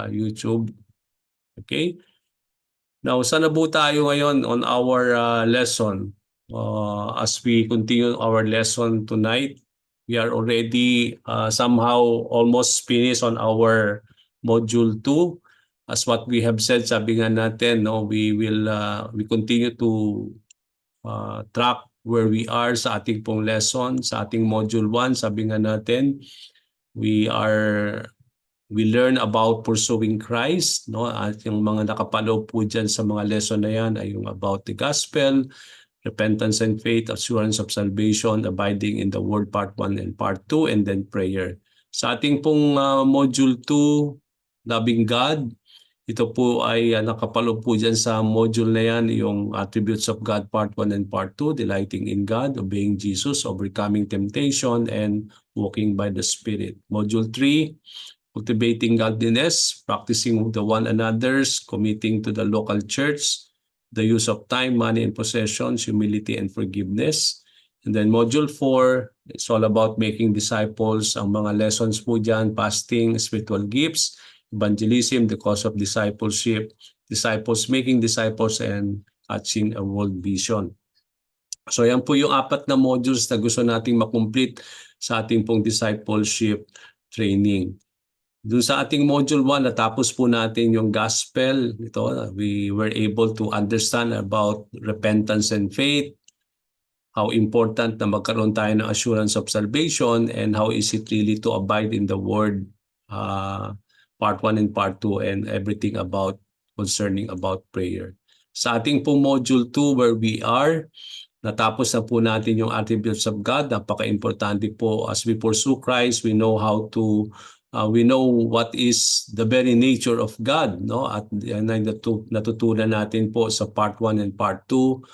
YouTube. Okay? Now, sana po tayo ngayon on our lesson. As we continue our lesson tonight, we are already somehow almost finished on our module 2. As what we have said, sabi nga natin, no, we continue to track where we are sa ating pong lesson, sa ating module 1. Sabi nga natin, we learn about pursuing Christ, no? At yung mga nakapaloob po dyan sa mga lesson na yan ay yung about the gospel, repentance and faith, assurance of salvation, abiding in the word part 1 and part 2, and then prayer. Sa ating pong module 2, loving God, ito po ay nakapaloob po dyan sa module na yan, yung attributes of God part 1 and part 2, delighting in God, obeying Jesus, overcoming temptation, and walking by the Spirit. Module 3, cultivating godliness, practicing the one another's, committing to the local church, the use of time, money, and possessions, humility, and forgiveness. And then module 4, it's all about making disciples. Ang mga lessons po dyan, fasting, spiritual gifts, evangelism, the cause of discipleship, disciples making disciples, and catching a world vision. So yan po yung 4 na modules na gusto nating makomplete sa ating pong discipleship training. Doon sa ating module 1, natapos po natin yung gospel. Ito, we were able to understand about repentance and faith, how important na magkaroon tayo ng assurance of salvation, and how is it really to abide in the word, part 1 and part 2, and everything about concerning about prayer. Sa ating po module 2 where we are, natapos na po natin yung attributes of God. Napaka-importante po as we pursue Christ, we know how to we know what is the very nature of God, no? At natutunan natin po sa part 1 and part 2.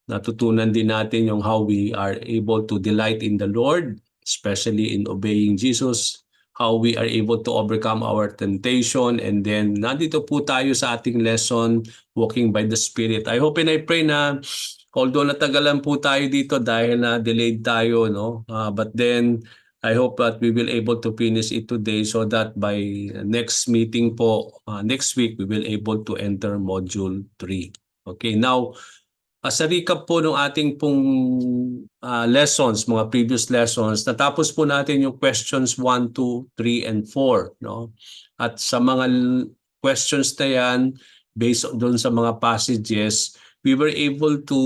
Natutunan din natin yung how we are able to delight in the Lord, especially in obeying Jesus, how we are able to overcome our temptation, and then nandito po tayo sa ating lesson, walking by the Spirit. I hope and I pray na although natagalan po tayo dito dahil na delayed tayo, no? But then I hope that we will able to finish it today so that by next meeting po, next week, we will able to enter module 3. Okay, now, as a recap po ng ating pong lessons, mga previous lessons, natapos po natin yung questions 1, 2, 3, and 4. No? At sa mga questions na yan, based doon sa mga passages, we were able to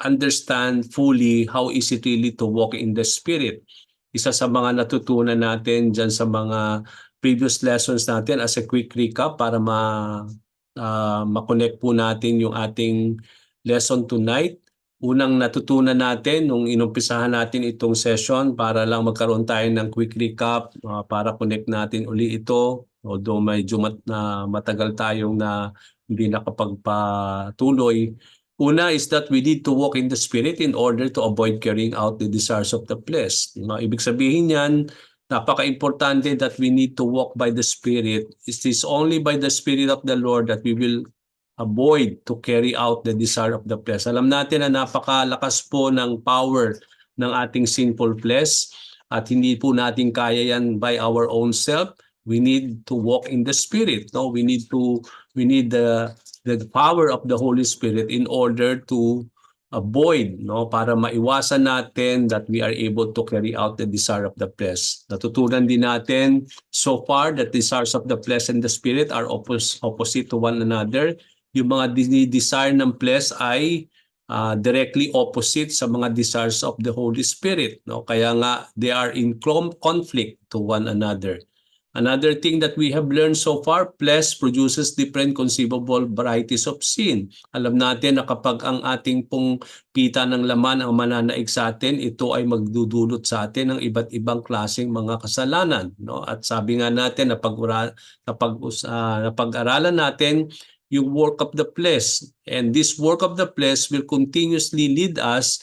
understand fully how is it really to walk in the Spirit. Isa sa mga natutunan natin dyan sa mga previous lessons natin as a quick recap para ma-connect po natin yung ating lesson tonight. Unang natutunan natin nung inumpisahan natin itong session para lang magkaroon tayo ng quick recap para connect natin uli ito. Although medyo matagal tayong na hindi nakapagpatuloy. Una is that we need to walk in the Spirit in order to avoid carrying out the desires of the flesh. Ibig sabihin yan, napaka-importante that we need to walk by the Spirit. It is only by the Spirit of the Lord that we will avoid to carry out the desire of the flesh. Alam natin na napakalakas po ng power ng ating sinful flesh at hindi po natin kaya yan by our own self. We need to walk in the Spirit. No, we need the power of the Holy Spirit in order to avoid, no, para maiwasan natin that we are able to carry out the desire of the flesh. Natutunan din natin so far that desires of the flesh and the spirit are opposite to one another. Yung mga desire ng flesh ay directly opposite sa mga desires of the Holy Spirit, no? Kaya nga they are in conflict to one another. Another thing that we have learned so far, flesh produces different conceivable varieties of sin. Alam natin na kapag ang ating pong kita ng laman ang mananaig sa atin, ito ay magdudulot sa atin ng iba't ibang klaseng mga kasalanan. No? At sabi nga natin na napag-aralan natin yung work of the flesh. And this work of the flesh will continuously lead us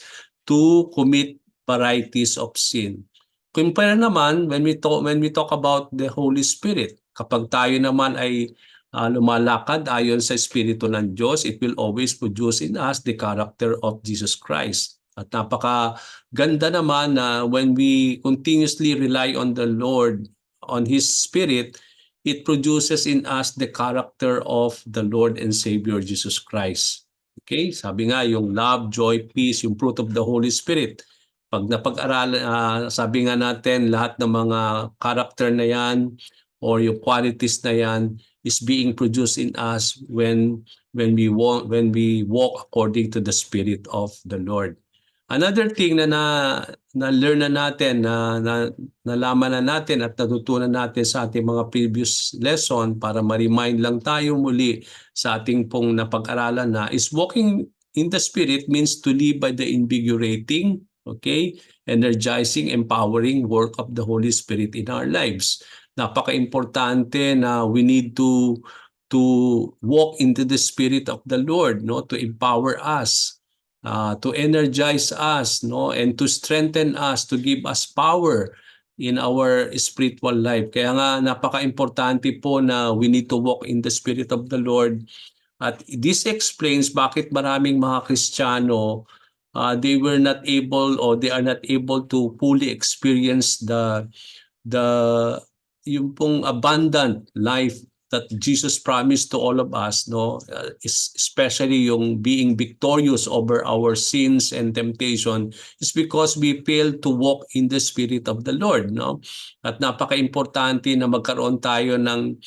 to commit varieties of sin. Compare naman when we talk about the Holy Spirit, kapag tayo naman ay lumalakad ayon sa Espiritu ng Diyos, it will always produce in us the character of Jesus Christ. At napakaganda naman na when we continuously rely on the Lord, on His Spirit, it produces in us the character of the Lord and Savior Jesus Christ. Okay? Sabi nga, yung love, joy, peace, yung fruit of the Holy Spirit. Pag napag-aralan, sabi nga natin, lahat ng mga character na yan or yung qualities na yan is being produced in us when we walk according to the Spirit of the Lord. Another thing na learn na natin, nalaman na natin at natutunan natin sa ating mga previous lesson para ma-remind lang tayo muli sa ating pong napag-aralan na is walking in the Spirit means to live by the invigorating, okay, energizing, empowering work of the Holy Spirit in our lives. Napaka-importante na we need to walk into the Spirit of the Lord, no, to empower us. To energize us, no, and to strengthen us, to give us power in our spiritual life. Kaya nga napaka-importante po na we need to walk in the Spirit of the Lord. At this explains bakit maraming mga Kristiyano they were not able or they are not able to fully experience the yung pong abundant life that Jesus promised to all of us, no, especially yung being victorious over our sins and temptation, is because we fail to walk in the Spirit of the Lord, no? At napaka-importante na magkaroon tayo ng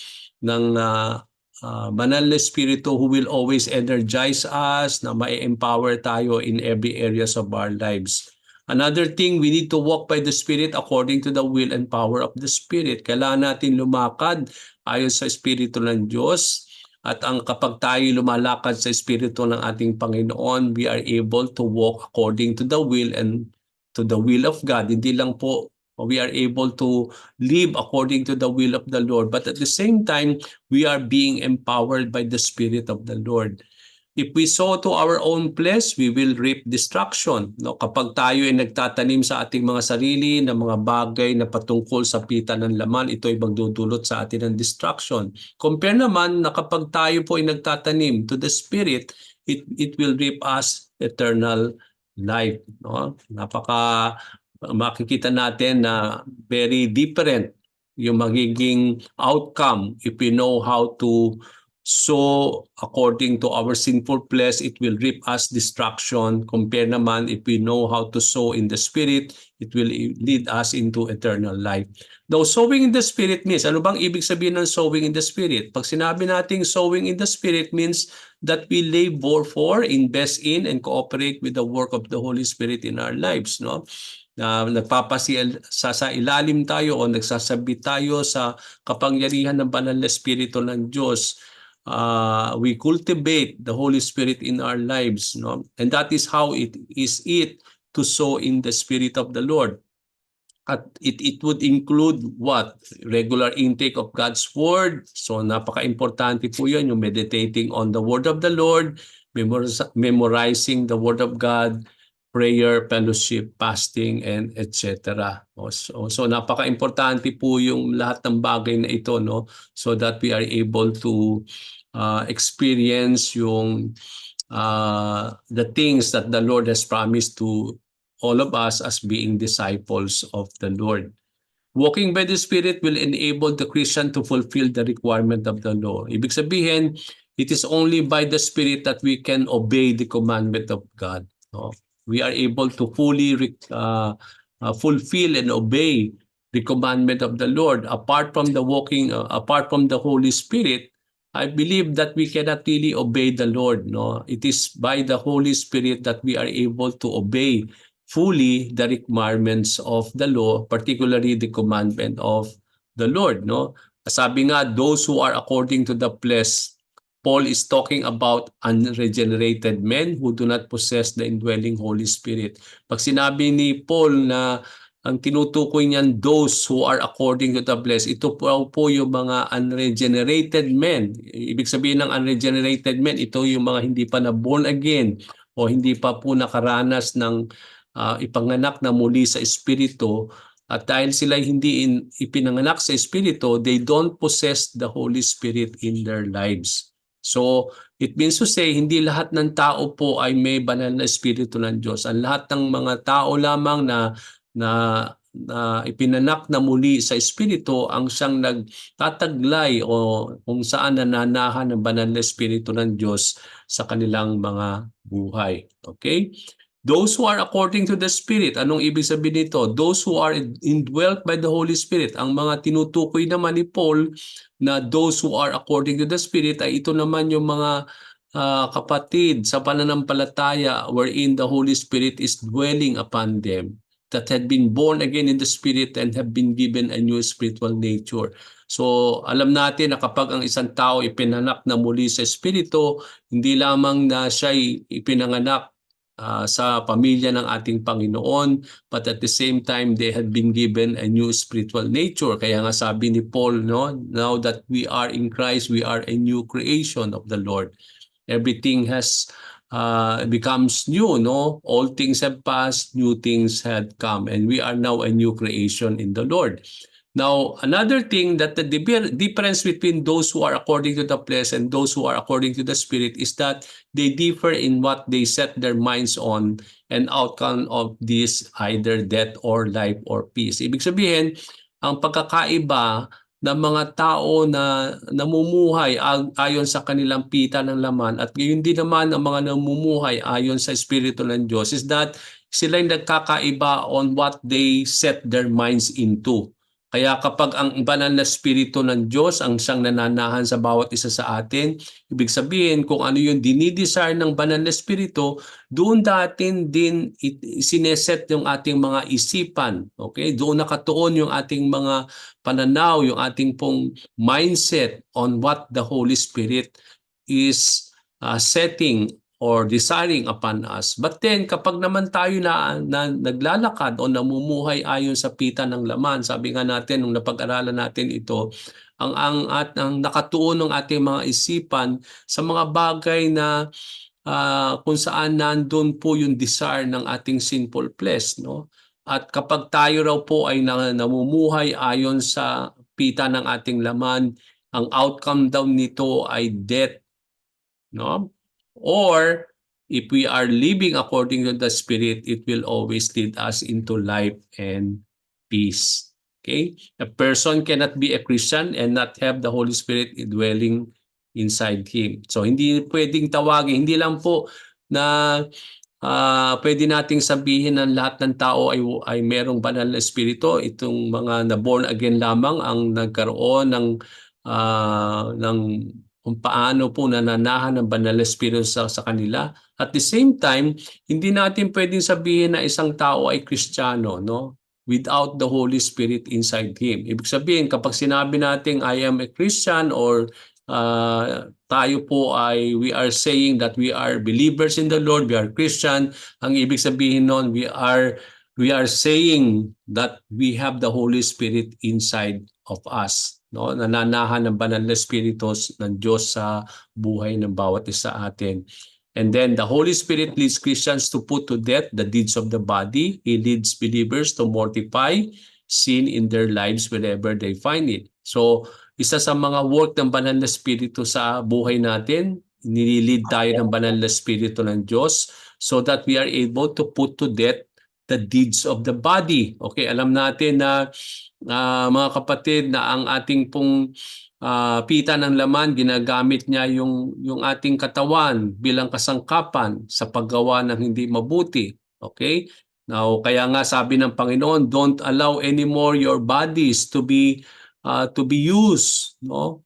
banal na Espiritu who will always energize us, na ma-empower tayo in every areas of our lives. Another thing, we need to walk by the Spirit according to the will and power of the Spirit. Kailangan natin lumakad ayon sa Espiritu ng Diyos. At kapag tayo lumalakad sa Espiritu ng ating Panginoon, we are able to walk according to the will and to the will of God. Hindi lang po we are able to live according to the will of the Lord, but at the same time, we are being empowered by the Spirit of the Lord. If we sow to our own flesh, we will reap destruction. No, kapag tayo ay nagtatanim sa ating mga sarili ng mga bagay na patungkol sa pita ng laman, ito ay magdudulot sa atin ng destruction. Compare naman na kapag tayo po ay nagtatanim to the Spirit, it will reap us eternal life. No? Makikita natin na very different yung magiging outcome if we know how to sow according to our sinful flesh, it will reap us destruction. Compare naman, if we know how to sow in the Spirit, it will lead us into eternal life. Now, sowing in the Spirit means, ano bang ibig sabihin ng sowing in the Spirit? Pag sinabi nating sowing in the Spirit means that we labor for, invest in, and cooperate with the work of the Holy Spirit in our lives, no? Sa ilalim tayo o nagsasabit tayo sa kapangyarihan ng banal na Espiritu ng Diyos. We cultivate the Holy Spirit in our lives, no? And that is how it to sow in the Spirit of the Lord. At it would include what? Regular intake of God's Word. So napaka-importante po yun, yung meditating on the Word of the Lord, memorizing the Word of God, prayer, fellowship, fasting, and etc. So napaka-importante po yung lahat ng bagay na ito, no? So that we are able to experience yung the things that the Lord has promised to all of us as being disciples of the Lord. Walking by the Spirit will enable the Christian to fulfill the requirement of the law. Ibig sabihin, it is only by the Spirit that we can obey the commandment of God. No? We are able to fully fulfill and obey the commandment of the Lord. Apart from the Holy Spirit, I believe that we cannot really obey the Lord. No, it is by the Holy Spirit that we are able to obey fully the requirements of the law, particularly the commandment of the Lord. No, sabi nga, those who are according to the flesh, Paul is talking about unregenerated men who do not possess the indwelling Holy Spirit. Pag sinabi ni Paul na ang tinutukoy niyan, those who are according to the flesh, ito po yung mga unregenerated men. Ibig sabihin ng unregenerated men, ito yung mga hindi pa na born again o hindi pa po nakaranas ng ipanganak na muli sa Espiritu. At dahil sila hindi ipinanganak sa Espiritu, they don't possess the Holy Spirit in their lives. So, it means to say, hindi lahat ng tao po ay may banal na Espiritu ng Diyos. Ang lahat ng mga tao lamang na ipinanak na muli sa Espiritu ang siyang nagtataglay o kung saan nananahan ng banal na Espiritu ng Diyos sa kanilang mga buhay. Okay? Those who are according to the Spirit, anong ibig sabihin nito? Those who are indwelt by the Holy Spirit. Ang mga tinutukoy naman ni Paul na those who are according to the Spirit ay ito naman yung mga kapatid sa pananampalataya wherein the Holy Spirit is dwelling upon them, that had been born again in the Spirit and have been given a new spiritual nature. So alam natin na kapag ang isang tao ipinanak na muli sa Espiritu, hindi lamang na siya'y ipinanganak sa pamilya ng ating Panginoon, but at the same time they had been given a new spiritual nature. Kaya nga sabi ni Paul, no, now that we are in Christ, we are a new creation of the Lord. Everything has becomes new, no? All things have passed, new things had come, and we are now a new creation in the Lord. Now, another thing that the difference between those who are according to the flesh and those who are according to the Spirit is that they differ in what they set their minds on, and outcome of this either death or life or peace. Ibig sabihin, ang pagkakaiba ng mga tao na namumuhay ayon sa kanilang pita ng laman at gayon din naman ang mga namumuhay ayon sa Espiritu ng Diyos is that sila'y nagkakaiba on what they set their minds into. Kaya kapag ang banal na Espiritu ng Diyos ang siyang nananahan sa bawat isa sa atin, ibig sabihin kung ano yung dinidesire ng banal na Espiritu, doon natin din sineset yung ating mga isipan. Okay? Doon nakatuon yung ating mga pananaw, yung ating pong mindset on what the Holy Spirit is setting or desiring upon us. But then, kapag naman tayo na naglalakad o namumuhay ayon sa pita ng laman, sabi nga natin, nung napag-aralan natin ito, ang nakatuon ng ating mga isipan sa mga bagay na kung saan nandun po yung desire ng ating sinful flesh, no? At kapag tayo raw po ay namumuhay ayon sa pita ng ating laman, ang outcome daw nito ay death, no? Or if we are living according to the Spirit, it will always lead us into life and peace. Okay? A person cannot be a Christian and not have the Holy Spirit dwelling inside him. So hindi pwedeng tawagin, hindi lang po na pwede nating sabihin ng lahat ng tao ay merong banal na espiritu. Itong mga na born again lamang ang nagkaroon ng kung paano po nananahan ng banal na espiritu sa kanila. At the same time, hindi natin pwedeng sabihin na isang tao ay Kristiyano, no? Without the Holy Spirit inside him. Ibig sabihin, kapag sinabi natin I am a Christian or tayo po we are saying that we are believers in the Lord, we are Christian, ang ibig sabihin nun, we are saying that we have the Holy Spirit inside of us. No, nananahan ng banal na espiritus ng Diyos sa buhay ng bawat isa atin. And then the Holy Spirit leads Christians to put to death the deeds of the body. He leads believers to mortify sin in their lives wherever they find it. So, isa sa mga work ng banal na espiritu sa buhay natin, nililid tayo ng banal na espiritu ng Diyos so that we are able to put to death the deeds of the body. Okay, alam natin na mga kapatid na ang ating pong pita ng laman, ginagamit niya yung ating katawan bilang kasangkapan sa paggawa ng hindi mabuti. Okay? Now, kaya nga sabi ng Panginoon, don't allow anymore your bodies to be used, no?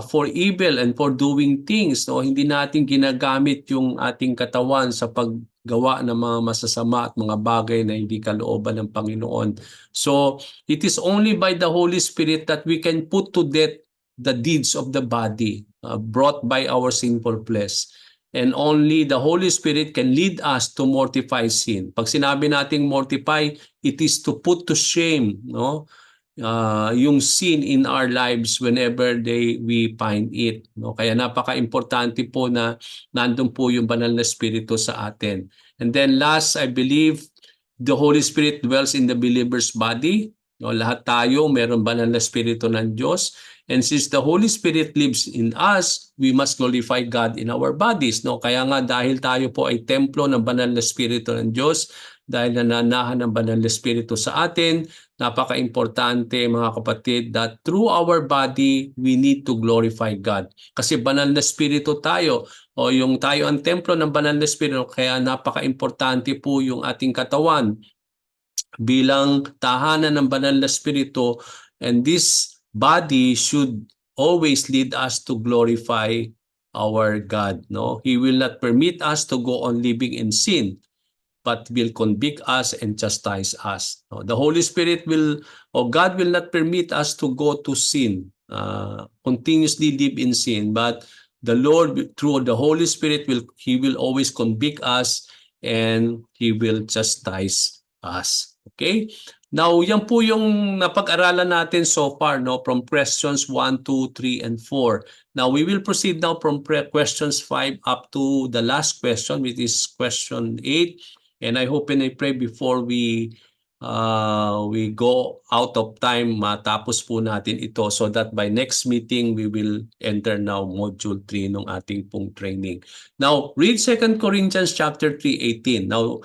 For evil and for doing things, no? Hindi natin ginagamit yung ating katawan sa paggawa ng mga masasama at mga bagay na hindi kalooban ng Panginoon. So, it is only by the Holy Spirit that we can put to death the deeds of the body brought by our sinful flesh. And only the Holy Spirit can lead us to mortify sin. Pag sinabi nating mortify, it is to put to shame, no? Yung sin in our lives whenever we find it, no? Kaya napaka-importante po na nandun po yung banal na espiritu sa atin. And then last, I believe the Holy Spirit dwells in the believer's body. No, lahat tayo meron banal na espiritu ng Diyos. And since the Holy Spirit lives in us, we must glorify God in our bodies. No? Kaya nga dahil tayo po ay templo ng banal na espiritu ng Diyos, dahil nananahan ng banal na Espiritu sa atin. Napaka-importante mga kapatid that through our body, we need to glorify God. Kasi banal na Espiritu tayo o yung tayo ang templo ng banal na Espiritu, kaya napaka-importante po yung ating katawan bilang tahanan ng banal na Espiritu, and this body should always lead us to glorify our God. No, He will not permit us to go on living in sin, but will convict us and chastise us. No, the Holy Spirit will, or God will not permit us to go to sin, continuously live in sin, but the Lord through the Holy Spirit He will always convict us and He will chastise us. Okay? Now, yan po yung napag-aralan natin so far, no, from questions 1, 2, 3, and 4. Now, we will proceed now from questions 5 up to the last question, which is question 8. And I hope and I pray before we go out of time, matapos po natin ito so that by next meeting, we will enter now module 3 ng ating pong training. Now, read 2 Corinthians chapter 3:18. Now,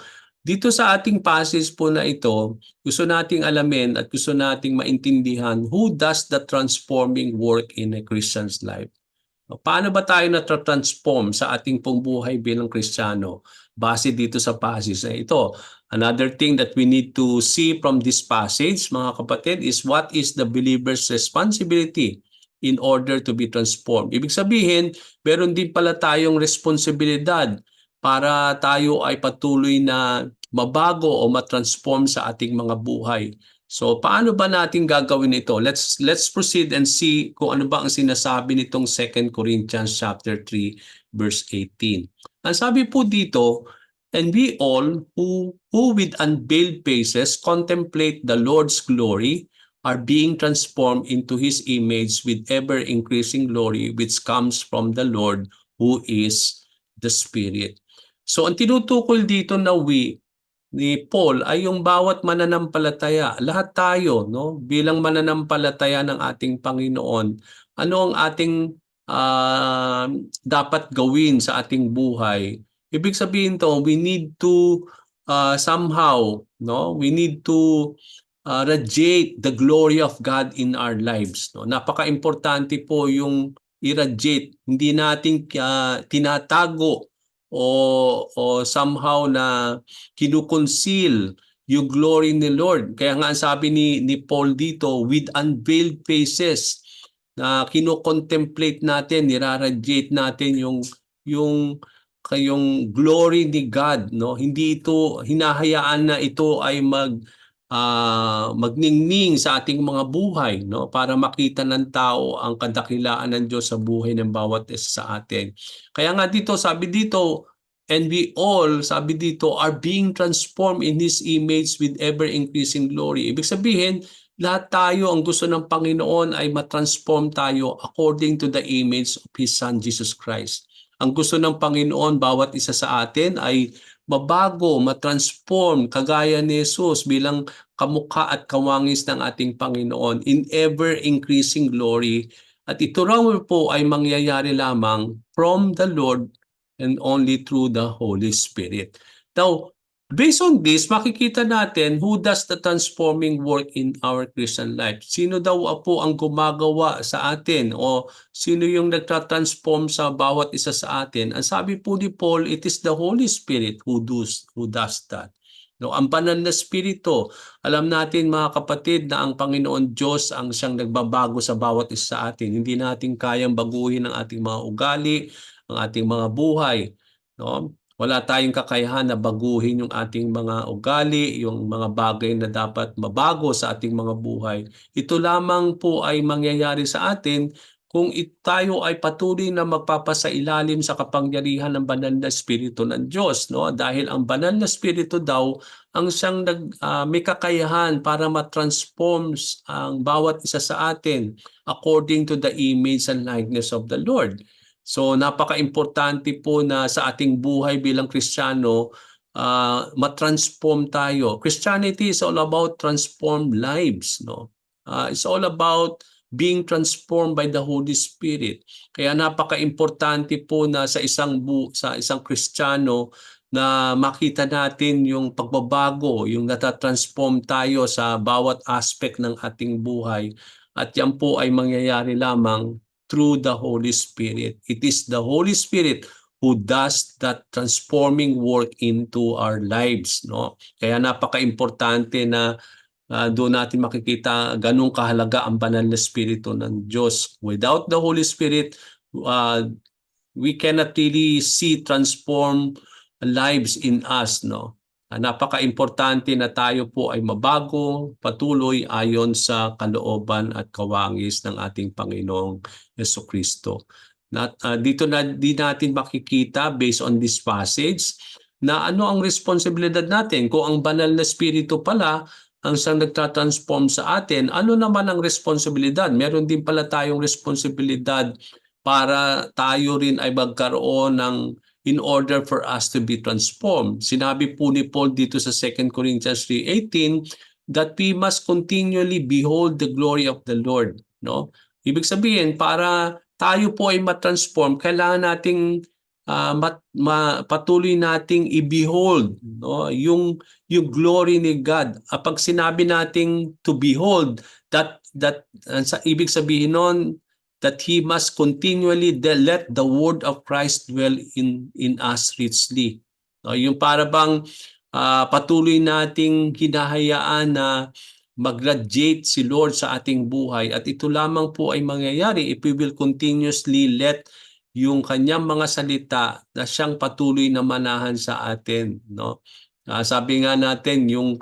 dito sa ating passage po na ito, gusto nating alamin at gusto nating maintindihan who does the transforming work in a Christian's life. Paano ba tayo na-transform sa ating pong buhay bilang Kristiyano base dito sa passage na ito? Another thing that we need to see from this passage, mga kapatid, is what is the believer's responsibility in order to be transformed. Ibig sabihin, meron din pala tayong responsibilidad para tayo ay patuloy na mabago o matransform sa ating mga buhay. So paano ba natin gagawin ito? Let's proceed and see kung ano ba ang sinasabi nitong 2 Corinthians chapter 3 verse 18. Ang sabi po dito, and we all who with unveiled faces contemplate the Lord's glory are being transformed into His image with ever increasing glory which comes from the Lord who is the Spirit. So ang tinutukol dito na we ni Paul ay yung bawat mananampalataya, lahat tayo, no, bilang mananampalataya ng ating Panginoon, ano ang ating dapat gawin sa ating buhay. Ibig sabihin to, we need to somehow, no, we need to radiate the glory of God in our lives. No? Napaka-importante po yung i-radiate, hindi natin tinatago o somehow na kinukonceal yung glory ni Lord. Kaya nga ang sabi ni Paul dito, with unveiled faces, na kino-contemplate natin, niraradiate natin yung kayong glory ni God, no? Hindi ito hinahayaan na ito ay magningning sa ating mga buhay, no, para makita ng tao ang kadakilaan ng Diyos sa buhay ng bawat isa sa atin. Kaya nga dito, sabi dito, and we all, sabi dito, are being transformed in His image with ever increasing glory. Ibig sabihin, lahat tayo, ang gusto ng Panginoon ay matransform tayo according to the image of His Son Jesus Christ. Ang gusto ng Panginoon, bawat isa sa atin ay mabago, matransform, kagaya ni Jesus bilang kamukha at kawangis ng ating Panginoon in ever-increasing glory. At ito raw po ay mangyayari lamang from the Lord and only through the Holy Spirit. Now, based on this, makikita natin who does the transforming work in our Christian life. Sino daw po ang gumagawa sa atin o sino yung nagtatransform sa bawat isa sa atin? Ang sabi po ni Paul, it is the Holy Spirit who does that. No, ang banal na Espiritu, alam natin mga kapatid na ang Panginoon Diyos ang siyang nagbabago sa bawat isa sa atin. Hindi natin kayang baguhin ang ating mga ugali, ang ating mga buhay. No? Wala tayong kakayahan na baguhin yung ating mga ugali, yung mga bagay na dapat mabago sa ating mga buhay. Ito lamang po ay mangyayari sa atin kung tayo ay patuloy na magpapasailalim sa kapangyarihan ng banal na Espiritu ng Diyos, no? Dahil ang banal na Espiritu daw ang siyang may kakayahan para matransform ang bawat isa sa atin according to the image and likeness of the Lord. So napaka-importante po na sa ating buhay bilang Kristiyano, matransform tayo. Christianity is all about transformed lives, no? It's all about being transformed by the Holy Spirit. Kaya napaka-importante po na sa isang Kristiyano na makita natin yung pagbabago, yung natatransform tayo sa bawat aspect ng ating buhay. At yan po ay mangyayari lamang through the Holy Spirit. It is the Holy Spirit who does that transforming work into our lives, no? Kaya napaka-importante na doon natin makikita ganung kahalaga ang banal na Espiritu ng Diyos. Without the Holy Spirit, we cannot really see transform lives in us, no? Napaka-importante na tayo po ay mabago, patuloy ayon sa kalooban at kawangis ng ating Panginoong Jesucristo. Dito na di natin makikita based on this passage na ano ang responsibilidad natin. Kung ang banal na Espiritu pala ang siyang nagtatransform sa atin, ano naman ang responsibilidad? Meron din pala tayong responsibilidad para tayo rin ay magkaroon ng in order for us to be transformed. Sinabi po ni Paul dito sa 2 Corinthians 3:18 that we must continually behold the glory of the Lord, no? Ibig sabihin, para tayo po ay matransform, kailangan nating patuloy nating i-behold, no? Yung glory ni God. Pag sinabi nating to behold, ibig sabihin nun that He must continually let the word of Christ dwell in us richly. Yung para bang patuloy nating hinahayaan na mag-radiate si Lord sa ating buhay, at ito lamang po ay mangyayari if we will continuously let yung kanyang mga salita na siyang patuloy na manahan sa atin, no? Sabi nga natin, yung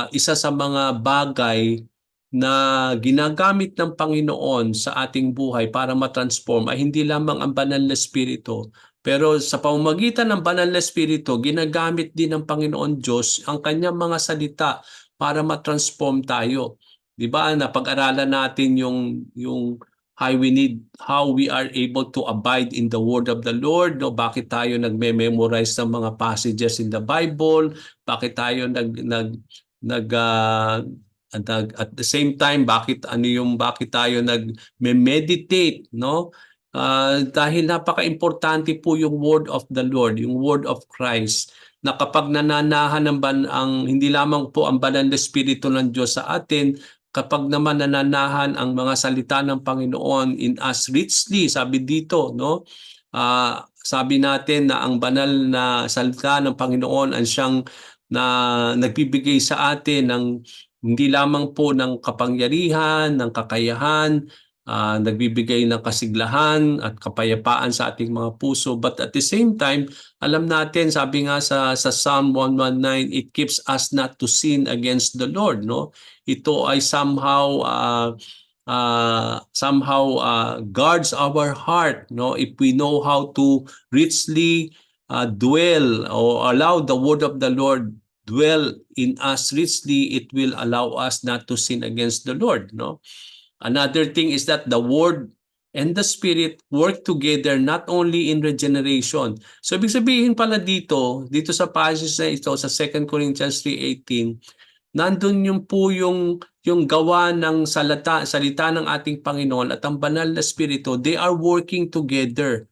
isa sa mga bagay na ginagamit ng Panginoon sa ating buhay para matransform ay hindi lamang ang banal na Espiritu, pero sa pamamagitan ng banal na Espiritu, ginagamit din ng Panginoon Diyos ang kanyang mga salita para matransform tayo. Di ba? Napag-aralan natin yung how we are able to abide in the word of the Lord, no? Bakit tayo nagme-memorize ng mga passages in the Bible? Bakit tayo at the same time, bakit tayo nagme-meditate, no? Dahil napaka-importante po yung word of the Lord, yung word of Christ, na kapag nananahan ang hindi lamang po ang banal na Espiritu ng Diyos sa atin, kapag naman nananahan ang mga salita ng Panginoon in us richly, sabi dito, no? Sabi natin na ang banal na salita ng Panginoon ang siyang na nagbibigay sa atin ng hindi lamang po ng kapangyarihan, ng kakayahan, nagbibigay ng kasiglahan at kapayapaan sa ating mga puso. But at the same time, alam natin, sabi nga sa Psalm 119, it keeps us not to sin against the Lord, no? Ito ay somehow guards our heart, no? If we know how to richly dwell or allow the word of the Lord dwell in us richly, it will allow us not to sin against the Lord, no? Another thing is that the word and the Spirit work together not only in regeneration. So ibig sabihin pala dito sa passage na ito sa 2 Corinthians 3:18, nandun yung gawa ng salita ng ating Panginoon at ang banal na Espiritu, they are working together.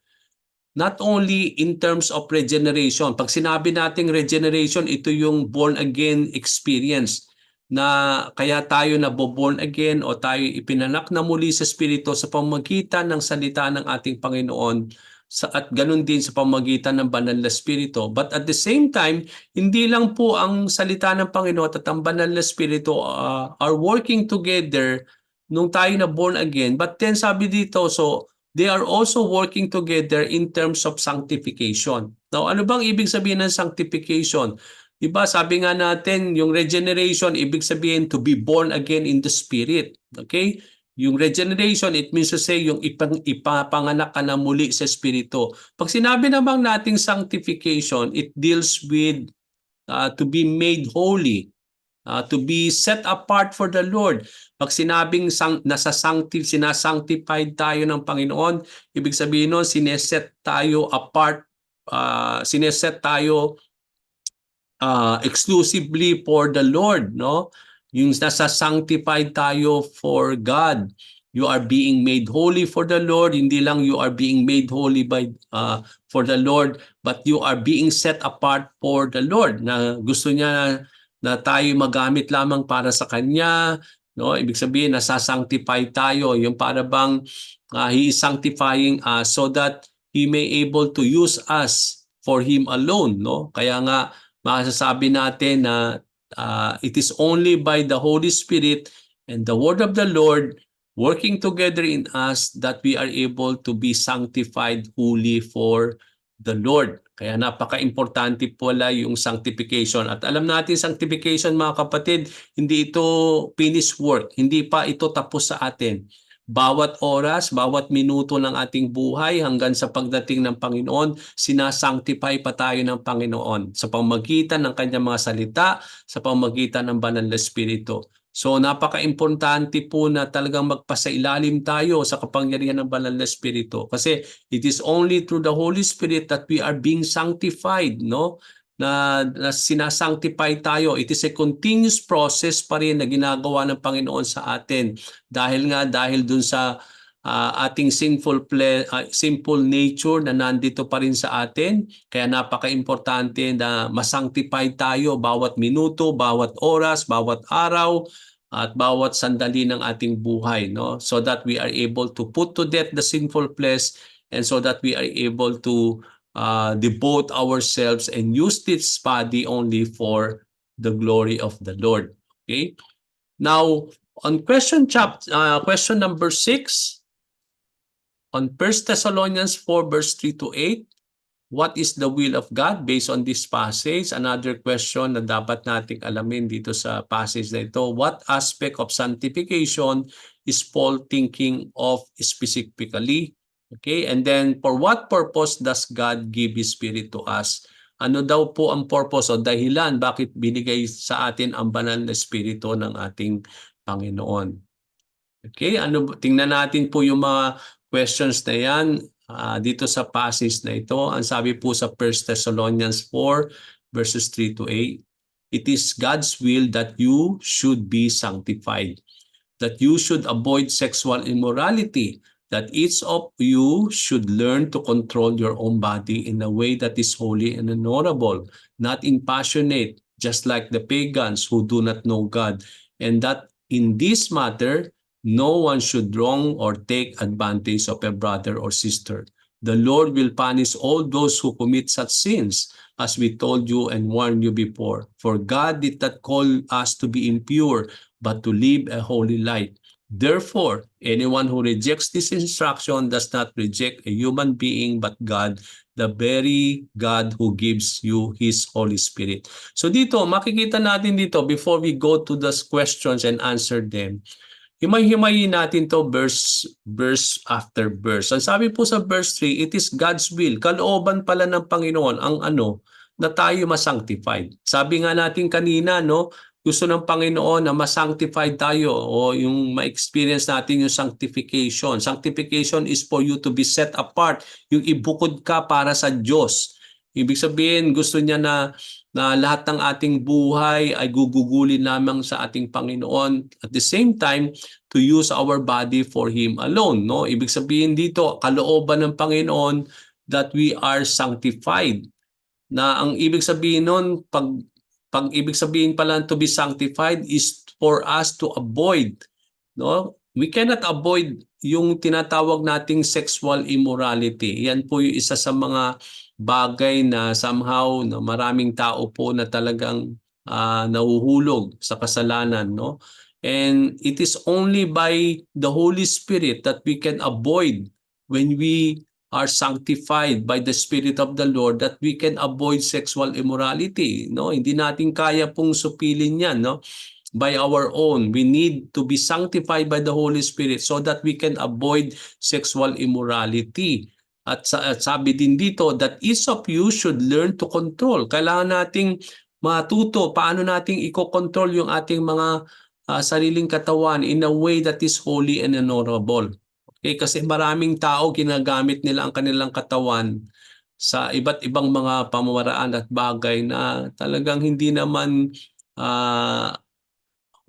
Not only in terms of regeneration. Pag sinabi nating regeneration, ito yung born again experience na kaya tayo born again o tayo ipinanak na muli sa Espiritu sa pamamagitan ng salita ng ating Panginoon at ganun din sa pamamagitan ng banal na Espiritu. But at the same time, hindi lang po ang salita ng Panginoon at ang banal na Espiritu are working together nung tayo na born again. But then sabi dito, so they are also working together in terms of sanctification. Now, ano bang ibig sabihin ng sanctification? Diba, sabi nga natin, yung regeneration, ibig sabihin to be born again in the Spirit. Okay? Yung regeneration, it means to say, yung ipapanganak ka na muli sa Espiritu. Pag sinabi namang nating sanctification, it deals with to be made holy, to be set apart for the Lord. Pag sinabing sinasanctified tayo ng Panginoon, ibig sabihin nun, sineset tayo apart, sineset tayo exclusively for the Lord, no? Yung nasa-sanctified tayo for God. You are being made holy for the Lord. Hindi lang you are being made holy for the Lord, but you are being set apart for the Lord. Na gusto niya na tayo magamit lamang para sa Kanya. No? Ibig sabihin, nasasanctify tayo. Yung para bang He is sanctifying us so that He may able to use us for Him alone. No? Kaya nga, masasabi natin na it is only by the Holy Spirit and the Word of the Lord working together in us that we are able to be sanctified wholly for the Lord. Kaya napaka-importante pala yung sanctification. At alam natin, sanctification mga kapatid, hindi ito finished work. Hindi pa ito tapos sa atin. Bawat oras, bawat minuto ng ating buhay hanggang sa pagdating ng Panginoon, sinasanctify pa tayo ng Panginoon sa pamamagitan ng kanyang mga salita, sa pamamagitan ng banal na Espiritu. So napaka-importante po na talagang magpasailalim tayo sa kapangyarihan ng banal na Espiritu kasi it is only through the Holy Spirit that we are being sanctified, no? Na sinasanctify tayo. It is a continuous process pa rin na ginagawa ng Panginoon sa atin dahil dun sa ating sinful nature na nandito pa rin sa atin. Kaya napaka-importante na masanctify tayo bawat minuto, bawat oras, bawat araw, at bawat sandali ng ating buhay, no? So that we are able to put to death the sinful flesh and so that we are able to devote ourselves and use this body only for the glory of the Lord. Okay? Now, on question number 6, on 1 Thessalonians 4 verse 3 to 8, what is the will of God based on this passage? Another question na dapat nating alamin dito sa passage na ito. What aspect of sanctification is Paul thinking of specifically? Okay, and then for what purpose does God give His Spirit to us? Ano daw po ang purpose o dahilan bakit binigay sa atin ang banal na Espiritu ng ating Panginoon? Okay, tingnan natin po yung mga questions na yan. Dito sa passage na ito, ang sabi po sa 1 Thessalonians 4 verses 3 to 8, it is God's will that you should be sanctified, that you should avoid sexual immorality, that each of you should learn to control your own body in a way that is holy and honorable, not impassionate, just like the pagans who do not know God, and that in this matter, no one should wrong or take advantage of a brother or sister. The Lord will punish all those who commit such sins, as we told you and warned you before. For God did not call us to be impure, but to live a holy life. Therefore, anyone who rejects this instruction does not reject a human being, but God, the very God who gives you His Holy Spirit. So dito, makikita natin dito, before we go to those questions and answer them, himay-himayin natin to verse after verse. Ang sabi po sa verse 3, it is God's will. Kalooban pala ng Panginoon ang na tayo masanctified. Sabi nga natin kanina, no, gusto ng Panginoon na masanctified tayo o yung ma-experience natin yung sanctification. Sanctification is for you to be set apart. Yung ibukod ka para sa Diyos. Ibig sabihin, gusto niya na lahat ng ating buhay ay gugugulin lamang sa ating Panginoon. At the same time, to use our body for Him alone. No? Ibig sabihin dito, kalooban ng Panginoon that we are sanctified. Na ang ibig sabihin nun, pag ibig sabihin pala to be sanctified is for us to avoid. No? We cannot avoid yung tinatawag nating sexual immorality. Yan po yung isa sa mga bagay na somehow na maraming tao po na talagang nahuhulog sa kasalanan, no? And it is only by the Holy Spirit that we can avoid, when we are sanctified by the Spirit of the Lord, that we can avoid sexual immorality, no? Hindi natin kaya pong supilin 'yan, no? By our own. We need to be sanctified by the Holy Spirit so that we can avoid sexual immorality. At sabi din dito that each of you should learn to control. Kailangan nating matuto paano nating i-control yung ating mga sariling katawan in a way that is holy and honorable. Okay, kasi maraming tao ginagamit nila ang kanilang katawan sa iba't ibang mga pamamaraan at bagay na talagang hindi naman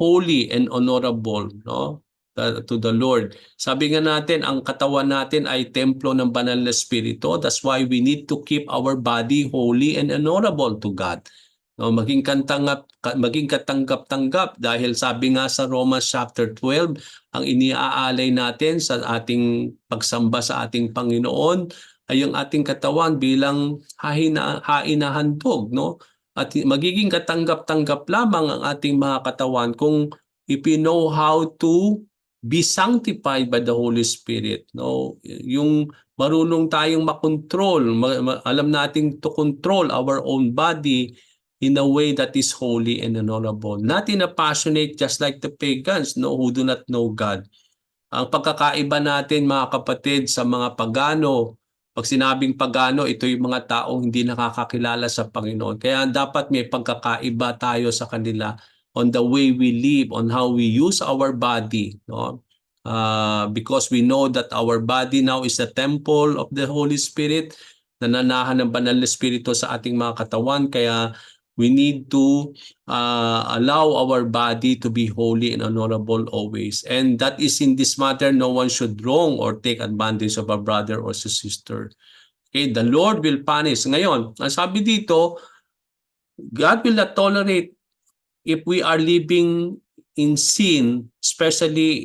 holy and honorable, no? to the Lord. Sabi nga natin, ang katawan natin ay templo ng banal na Espiritu. That's why we need to keep our body holy and honorable to God. No, maging katanggap-tanggap dahil sabi nga sa Romans chapter 12, ang iniaalay natin sa ating pagsamba sa ating Panginoon ay yung ating katawan bilang hainahandog, no? At magiging katanggap-tanggap lamang ang ating mga katawan kung if we know how to be sanctified by the Holy Spirit. No, yung marunong tayong makontrol, alam nating to control our own body in a way that is holy and honorable. Not in a passionate just like the pagans, no, who do not know God. Ang pagkakaiba natin mga kapatid sa mga pagano, pag sinabing pagano, ito yung mga taong hindi nakakakilala sa Panginoon. Kaya dapat may pagkakaiba tayo sa kanila on the way we live, on how we use our body, no? Because we know that our body now is the temple of the Holy Spirit, nananahan ng banal na Espiritu sa ating mga katawan, kaya we need to allow our body to be holy and honorable always. And that is in this matter, no one should wrong or take advantage of a brother or a sister. Okay, the Lord will punish. Ngayon, ang sabi dito, God will not tolerate if we are living in sin, especially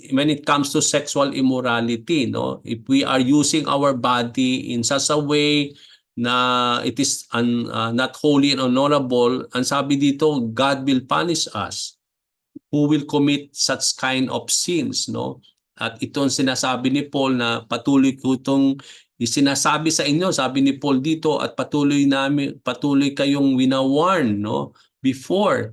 when it comes to sexual immorality, no? If we are using our body in such a way na it is not holy and honorable, ang sabi dito, God will punish us who will commit such kind of sins, no? At itong sinasabi ni Paul na patuloy ko itong sinasabi sa inyo, sabi ni Paul dito, at patuloy kayong winawarn, no? Before,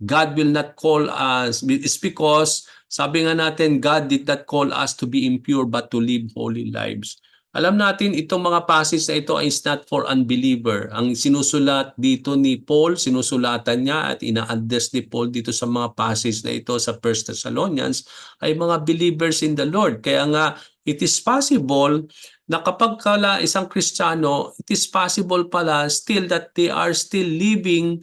God will not call us, it's because sabi nga natin, God did not call us to be impure but to live holy lives. Alam natin itong mga passage na ito is not for unbeliever. Ang sinusulat dito ni Paul, sinusulatan niya at ina-address ni Paul dito sa mga passage na ito sa 1 Thessalonians ay mga believers in the Lord. Kaya nga, it is possible na kapag isang Kristiyano, it is possible pala still that they are still living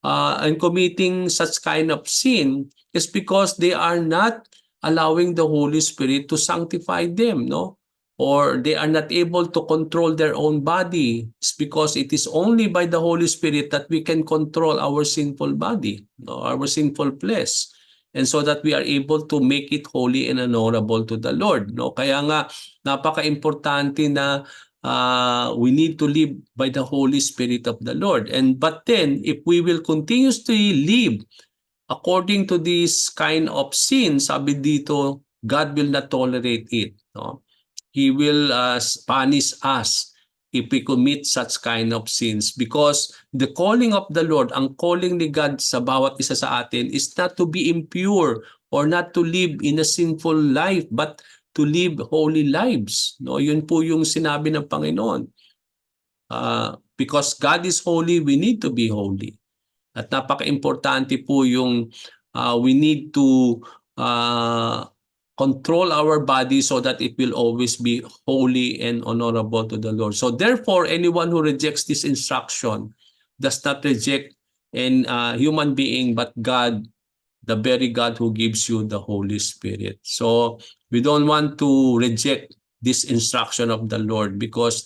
and committing such kind of sin is because they are not allowing the Holy Spirit to sanctify them, no? Or they are not able to control their own body. It's because it is only by the Holy Spirit that we can control our sinful body, no? Our sinful flesh. And so that we are able to make it holy and honorable to the Lord, no? Kaya nga, napaka-importante na we need to live by the Holy Spirit of the Lord. But then, if we will continuously live according to this kind of sin, sabi dito, God will not tolerate it, no? He will punish us if we commit such kind of sins, because the calling of the Lord, ang calling ni God sa bawat isa sa atin is not to be impure or not to live in a sinful life, but to live holy lives, no? Yun po yung sinabi ng Panginoon. Because God is holy, we need to be holy. At napaka-importante po yung we need to control our body so that it will always be holy and honorable to the Lord. So therefore, anyone who rejects this instruction does not reject a human being, but God, the very God who gives you the Holy Spirit. So we don't want to reject this instruction of the Lord, because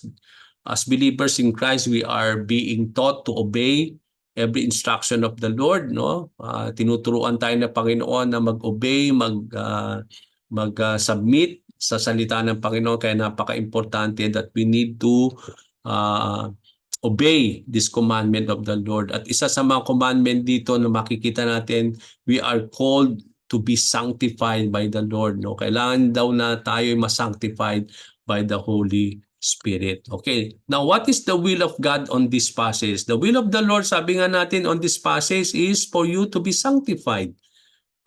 as believers in Christ, we are being taught to obey every instruction of the Lord, no? Tinuturuan tayo ng Panginoon na mag-obey, mag-submit sa salita ng Panginoon. Kaya napaka-importante that we need to obey this commandment of the Lord. At isa sa mga commandment dito na makikita natin, we are called to be sanctified by the Lord, no? Kailangan daw na tayo ma-sanctified by the Holy Spirit. Okay, now what is the will of God on this passage? The will of the Lord, sabi nga natin on this passage, is for you to be sanctified.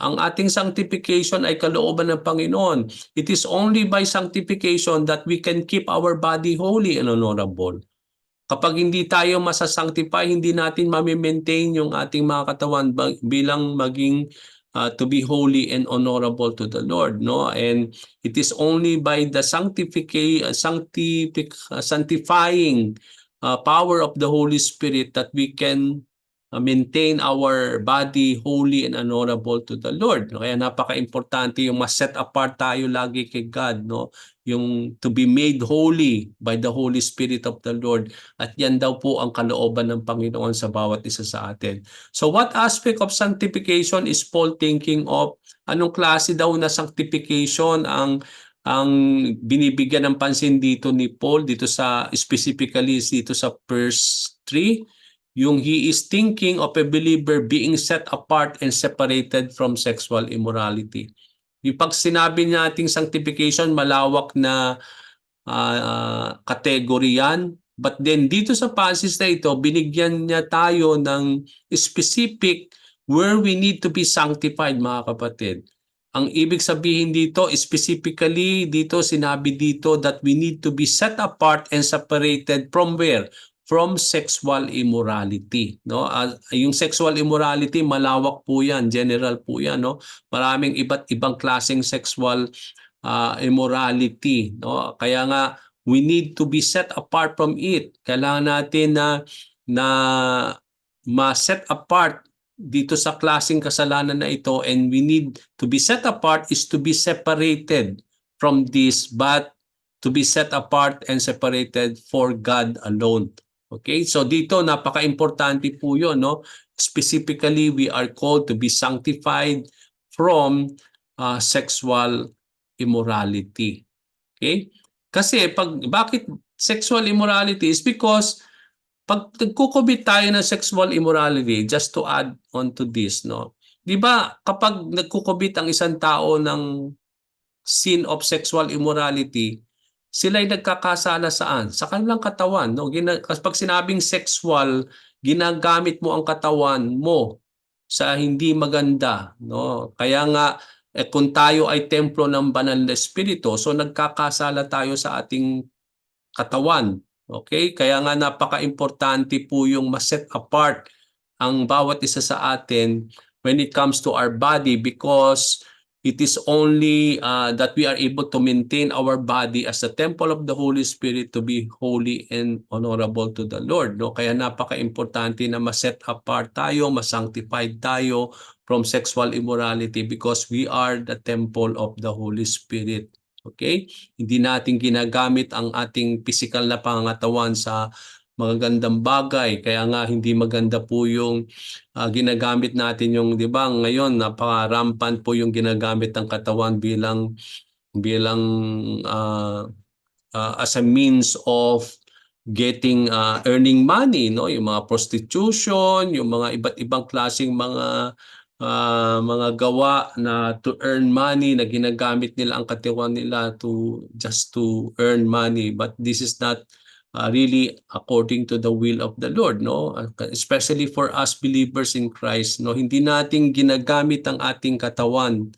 Ang ating sanctification ay kalooban ng Panginoon. It is only by sanctification that we can keep our body holy and honorable. Kapag hindi tayo masasanctify, hindi natin mamimaintain yung ating mga katawan bilang maging to be holy and honorable to the Lord, no? And it is only by the sanctifying power of the Holy Spirit that we can maintain our body holy and honorable to the Lord. Kaya napaka-importante yung ma-set apart tayo lagi kay God, no? Yung to be made holy by the Holy Spirit of the Lord. At yan daw po ang kalooban ng Panginoon sa bawat isa sa atin. So what aspect of sanctification is Paul thinking of? Anong klase daw na sanctification ang binibigyan ng pansin dito ni Paul dito sa specifically dito sa verse 3? Yung he is thinking of a believer being set apart and separated from sexual immorality. Yung pag sinabi nating sanctification, malawak na category yan. But then dito sa passage na ito, binigyan niya tayo ng specific where we need to be sanctified, mga kapatid. Ang ibig sabihin dito, specifically dito, sinabi dito that we need to be set apart and separated from where? From sexual immorality, no? Yung sexual immorality, malawak po yan, general po yan, no? Maraming iba't ibang klaseng sexual immorality, no? Kaya nga we need to be set apart from it. Kailangan natin na ma-set apart dito sa klaseng kasalanan na ito, and we need to be set apart is to be separated from this, but to be set apart and separated for God alone. Okay? So dito napaka-importante po 'yon, no? Specifically, we are called to be sanctified from sexual immorality. Okay? Kasi bakit sexual immorality is because pag nagko-commit tayo ng sexual immorality, just to add on to this, no? 'Di ba kapag nagko-commit ang isang tao ng sin of sexual immorality, sila'y nagkakasala saan? Sa kanilang katawan, no? Kapag sinabing sexual, ginagamit mo ang katawan mo sa hindi maganda, no? Kaya nga kung tayo ay templo ng banal na espiritu, so nagkakasala tayo sa ating katawan. Okay? Kaya nga napaka-importante po yung ma-set apart ang bawat isa sa atin when it comes to our body, because it is only that we are able to maintain our body as a temple of the Holy Spirit to be holy and honorable to the Lord. No? Kaya napaka-importante na ma-set apart tayo, ma-sanctified tayo from sexual immorality, because we are the temple of the Holy Spirit. Okay? Hindi natin ginagamit ang ating physical na pangangatawan sa magagandang bagay. Kaya nga hindi maganda po yung ginagamit natin yung, 'di ba, ngayon napaka-rampant po yung ginagamit ng katawan bilang as a means of getting earning money, no? Yung mga prostitution, yung mga iba't ibang klaseng mga gawa na to earn money, na ginagamit nila ang katawan nila just to earn money, but this is not really according to the will of the Lord, no? Especially for us believers in Christ, no? Hindi natin ginagamit ang ating katawan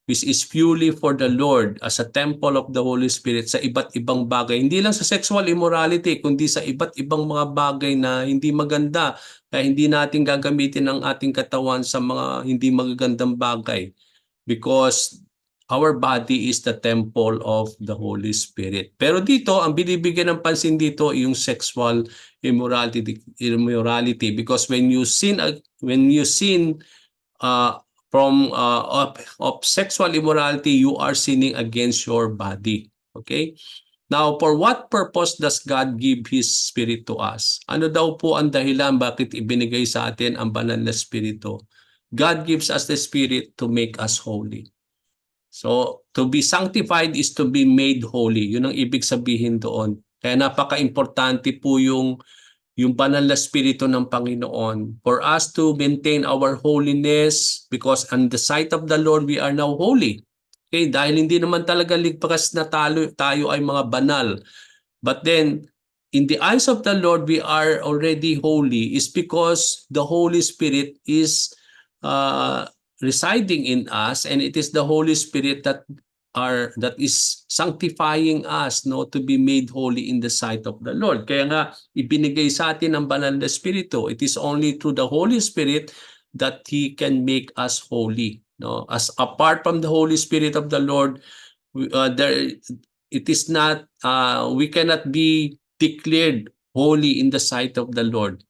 which is purely for the Lord as a temple of the Holy Spirit sa iba't ibang bagay. Hindi lang sa sexual immorality, kundi sa iba't ibang mga bagay na hindi maganda. Kaya hindi natin gagamitin ang ating katawan sa mga hindi magagandang bagay, because our body is the temple of the Holy Spirit. Pero dito, ang binibigyan ng pansin dito yung sexual immorality, because when you sin from of sexual immorality, you are sinning against your body. Okay? Now, for what purpose does God give His Spirit to us? Ano daw po ang dahilan bakit ibinigay sa atin ang banal na Espiritu? God gives us the Spirit to make us holy. So, to be sanctified is to be made holy. Yun ang ibig sabihin doon. Kaya napaka-importante po yung banal na Espiritu ng Panginoon for us to maintain our holiness, because on the sight of the Lord, we are now holy. Okay, dahil hindi naman talaga ligtas na tayo ay mga banal. But then, in the eyes of the Lord, we are already holy, is because the Holy Spirit is residing in us, and it is the Holy Spirit that is sanctifying us, no, to be made holy in the sight of the Lord. Kaya nga ibinigay sa atin ang banal na Espiritu. It is only through the Holy Spirit that He can make us holy. No, as apart from the Holy Spirit of the Lord, it is not. We cannot be declared holy in the sight of the Lord.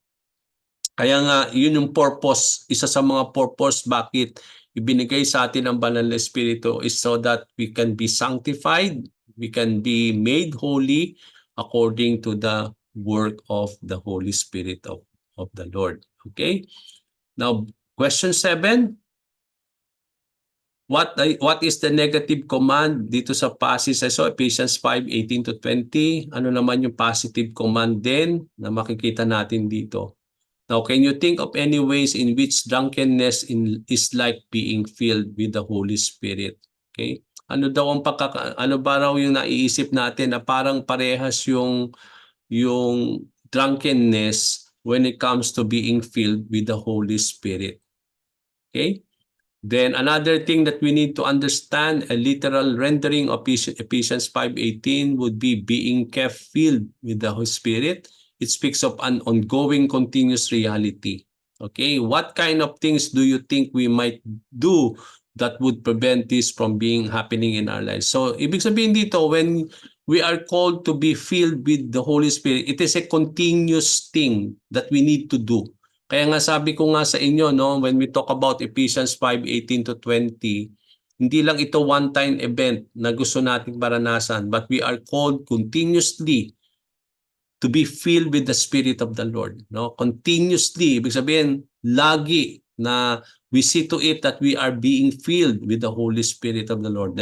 Kaya nga, yun yung purpose, isa sa mga purpose bakit ibinigay sa atin ang banal na Espiritu is so that we can be sanctified, we can be made holy according to the work of the Holy Spirit of the Lord. Okay? Now, question 7. What is the negative command dito sa passage? So Ephesians 5:18 to 20. Ano naman yung positive command din na makikita natin dito? Now, can you think of any ways in which drunkenness is like being filled with the Holy Spirit? Okay? Ano daw ang ano ba raw yung naiisip natin na parang parehas yung drunkenness when it comes to being filled with the Holy Spirit? Okay? Then another thing that we need to understand, a literal rendering of Ephesians 5:18 would be being kept filled with the Holy Spirit. It speaks of an ongoing continuous reality. Okay, what kind of things do you think we might do that would prevent this from being happening in our lives? So, ibig sabihin dito, when we are called to be filled with the Holy Spirit, it is a continuous thing that we need to do. Kaya nga sabi ko nga sa inyo, no, when we talk about Ephesians 5:18 to 20, hindi lang ito one-time event na gusto nating maranasan, but we are called continuously to be filled with the Spirit of the Lord. No? Continuously, ibig sabihin, lagi na we see to it that we are being filled with the Holy Spirit of the Lord.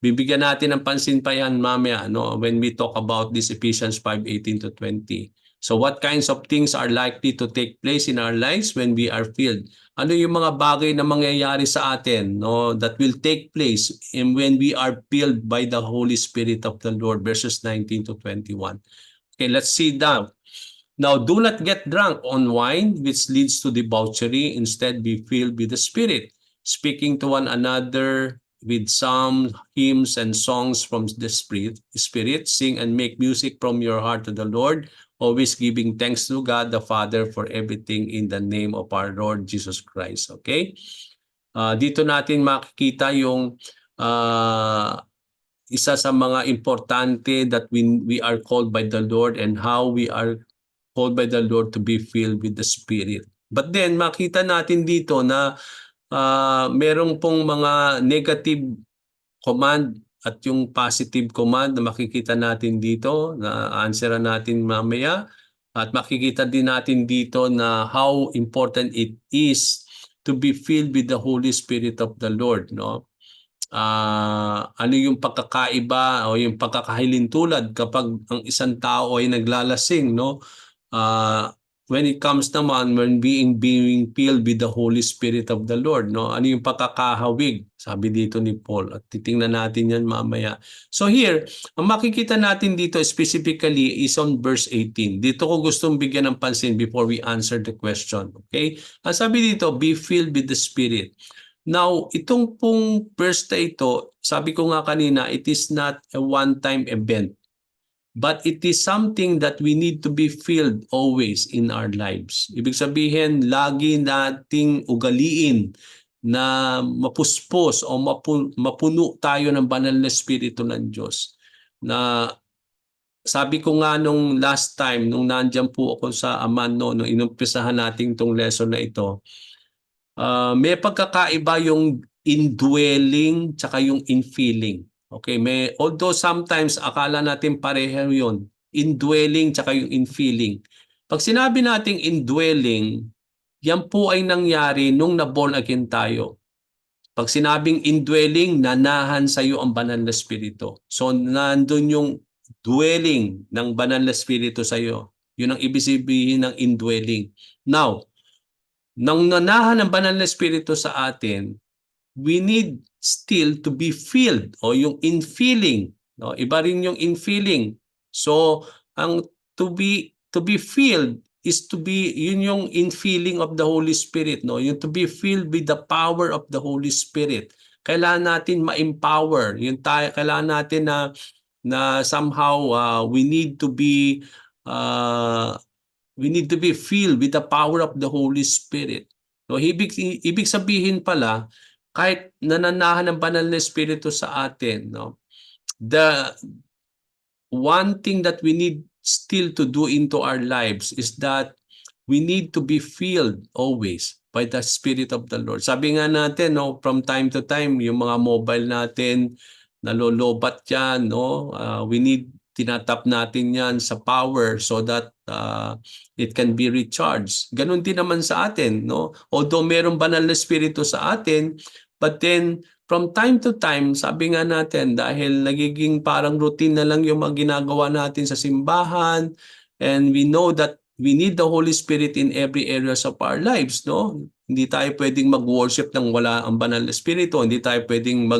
Bibigyan natin ng pansin pa yan mamaya, no, when we talk about this Ephesians 5:18 to 20. So what kinds of things are likely to take place in our lives when we are filled? Ano yung mga bagay na mangyayari sa atin, no, that will take place when we are filled by the Holy Spirit of the Lord, verses 19 to 21. Okay, let's see down. Now, do not get drunk on wine, which leads to debauchery. Instead, be filled with the Spirit, speaking to one another with psalms, hymns, and songs from the Spirit. Sing and make music from your heart to the Lord, always giving thanks to God the Father for everything in the name of our Lord Jesus Christ. Okay? Dito natin makikita yung isa sa mga importante that we are called by the Lord and how we are called by the Lord to be filled with the Spirit. But then makita natin dito na merong pong mga negative command at yung positive command na makikita natin dito, na answeran natin mamaya. At makikita din natin dito na how important it is to be filled with the Holy Spirit of the Lord, no? Ano yung pagkakaiba o yung pagkakahilintulad kapag ang isang tao ay naglalasing, no? When it comes naman when being filled with the Holy Spirit of the Lord, no? Ano yung pagkakahawig? Sabi dito ni Paul, at titingnan natin yan mamaya. So here, ang makikita natin dito specifically is on verse 18. Dito ko gustong bigyan ng pansin before we answer the question. Okay? Ang sabi dito, be filled with the Spirit. Now, itong pong verse na ito, sabi ko nga kanina, it is not a one-time event. But it is something that we need to be filled always in our lives. Ibig sabihin, lagi nating ugaliin na mapuspos o mapuno tayo ng banal na Espiritu ng Diyos. Na sabi ko nga nung last time, nung nandyan po ako sa Amano, nung inumpisahan natin itong lesson na ito, may pagkakaiba yung indwelling tsaka yung infilling. Okay, although sometimes akala natin pareho yun, indwelling tsaka yung infilling. Pag sinabi nating indwelling, yan po ay nangyari nung na-born again tayo. Pag sinabing indwelling, nanahan sa iyo ang banal na Espiritu. So nandun yung dwelling ng banal na Espiritu sa iyo. Yun ang ibig sabihin ng indwelling. Now, nang nanahan ng banal na Espiritu sa atin, we need still to be filled o yung infilling, no? Iba rin yung infilling. So ang to be filled is to be, yun yung infilling of the Holy Spirit, no? Yung to be filled with the power of the Holy Spirit. Kailangan natin ma-empower, yung kailangan natin na somehow we need to be filled with the power of the Holy Spirit. No, ibig sabihin pala, kahit nananahan ng banal na Espiritu sa atin, no, the one thing that we need still to do into our lives is that we need to be filled always by the Spirit of the Lord. Sabi nga natin, no, from time to time, yung mga mobile natin, nalolobat yan, no? We need, tinatap natin yan sa power so that it can be recharged. Ganun din naman sa atin, no? Although meron banal na Espiritu sa atin, but then from time to time, sabi nga natin, dahil nagiging parang routine na lang yung mga ginagawa natin sa simbahan, and we know that we need the Holy Spirit in every areas of our lives, no? Hindi tayo pwedeng mag-worship nang wala ang banal na Espiritu. Hindi tayo pwedeng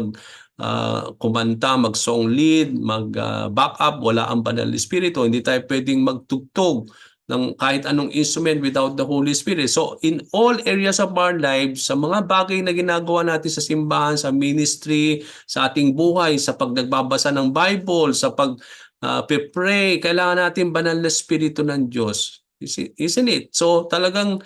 kumanta, mag-song lead, mag-back up, wala ang banal na Espiritu. Hindi tayo pwedeng magtugtog ng kahit anong instrument without the Holy Spirit. So in all areas of our lives, sa mga bagay na ginagawa natin sa simbahan, sa ministry, sa ating buhay, sa pagnagbabasa ng Bible, sa pray, kailangan natin banal na Espiritu ng Diyos. Isn't it? So talagang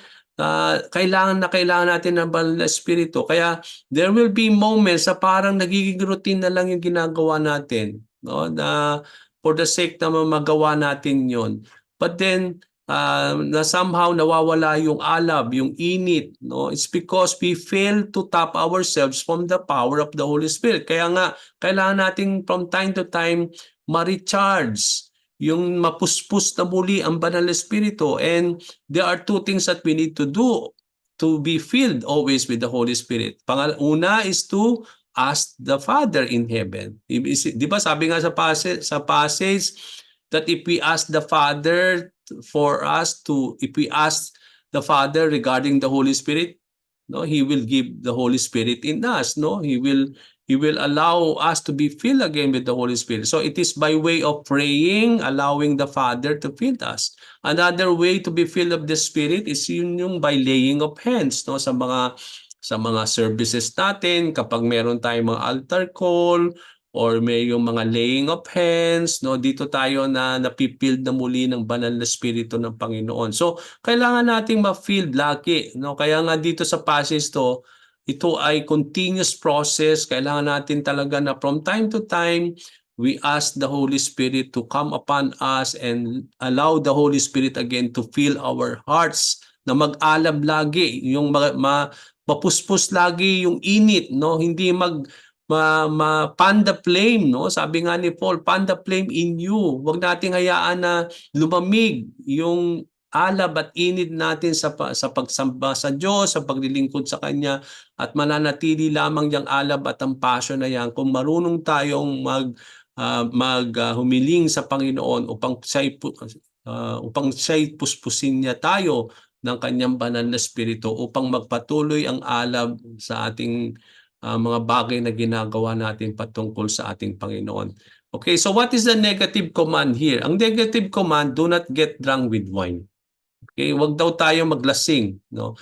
kailangan natin ng banal na Espiritu. Kaya there will be moments na parang nagiging routine na lang yung ginagawa natin, no? Na for the sake na magawa natin yon. But then na somehow nawawala yung alab, yung init, no? It's because we fail to tap ourselves from the power of the Holy Spirit. Kaya nga kailangan natin from time to time ma-recharge, yung mapuspos na muli ang banal na Espiritu. And there are two things that we need to do to be filled always with the Holy Spirit. Una is to ask the Father in heaven. Di ba sabi nga sa passage that if we ask the Father if we ask the Father regarding the Holy Spirit, no, He will give the Holy Spirit in us, no? He will allow us to be filled again with the Holy Spirit. So it is by way of praying, allowing the Father to fill us. Another way to be filled of the Spirit is yung by laying of hands, no, sa mga services natin, kapag meron tayong mga altar call or may yung mga laying of hands, no, dito tayo na napipild na muli ng banal na Espiritu ng Panginoon. So kailangan nating ma-filled lagi, no? Kaya nga dito sa passage to, ito ay continuous process. Kailangan natin talaga na from time to time, we ask the Holy Spirit to come upon us and allow the Holy Spirit again to fill our hearts, na mag-alab lagi, yung mapuspos lagi yung init, no? Hindi pan the flame, no? Sabi nga ni Paul, pan the flame in you. Huwag nating hayaan na lumamig yung alab at init natin sa pagsamba sa Diyos, sa paglilingkod sa Kanya, at mananatili lamang yung alab at ang passion na yan kung marunong tayong humiling sa Panginoon upang siya'y puspusin niya tayo ng Kanyang banal na Espiritu upang magpatuloy ang alab sa ating mga bagay na ginagawa natin patungkol sa ating Panginoon. Okay, so what is the negative command here? Ang negative command, do not get drunk with wine. Okay, wag daw tayo maglasing, no?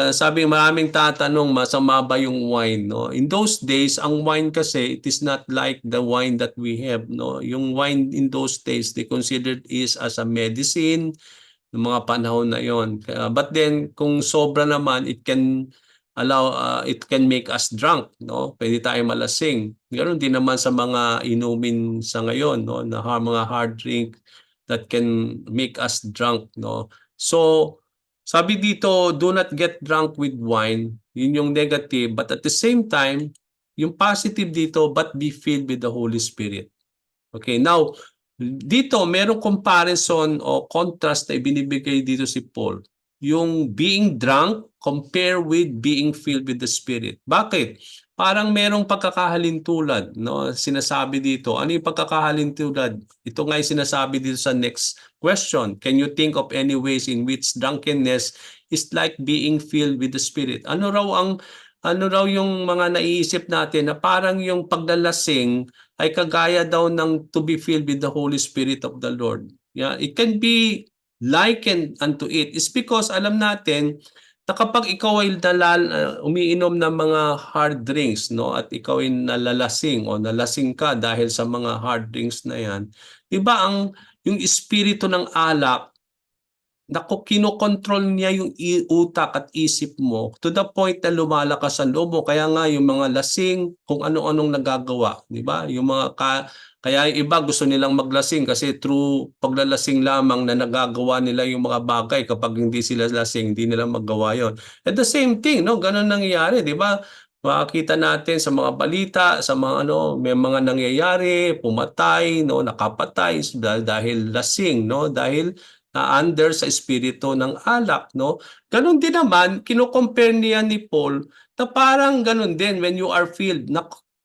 Sabi maraming tatanong, masama ba yung wine, no? In those days, ang wine kasi, it is not like the wine that we have, no? Yung wine in those days, they considered is as a medicine ng mga panahon na yon. But then kung sobra naman, it can make us drunk, no? Pwede tayong malasing. Ganoon din naman sa mga inumin sa ngayon, no? Na mga hard drink that can make us drunk, no? So sabi dito, do not get drunk with wine. Yun yung negative, but at the same time, yung positive dito, but be filled with the Holy Spirit. Okay, now dito merong comparison o contrast na ibinibigay dito si Paul. Yung being drunk compare with being filled with the Spirit. Bakit? Parang merong pagkakahalintulad, no? Sinasabi dito. Ano yung pagkakahalintulad? Ito nga yung sinasabi dito sa next question. Can you think of any ways in which drunkenness is like being filled with the Spirit? Ano raw yung mga naiisip natin na parang yung paglalasing ay kagaya daw ng to be filled with the Holy Spirit of the Lord. Yeah, it can be likened unto it. It's because alam natin na kapag ikaw ay umiinom ng mga hard drinks, no, at ikaw ay nalalasing o nalasing ka dahil sa mga hard drinks na yan, di ba yung espiritu ng alak, kinokontrol niya yung utak at isip mo to the point na lumalakas ang loob mo. Kaya nga yung mga lasing, kung ano-anong nagagawa, di ba? Yung mga Kaya yung iba gusto nilang maglasing kasi through paglalasing lamang na nagagawa nila yung mga bagay. Kapag hindi sila lasing, hindi nila magawa yon. At the same thing, no? Ganun nangyayari, di ba? Makikita natin sa mga balita, sa mga ano, may mga nangyayari, pumatay, no, nakapatay dahil lasing, no? Dahil under sa espiritu ng alak, no? Ganun din naman, kino-compare niya ni Paul na parang ganun din when you are filled.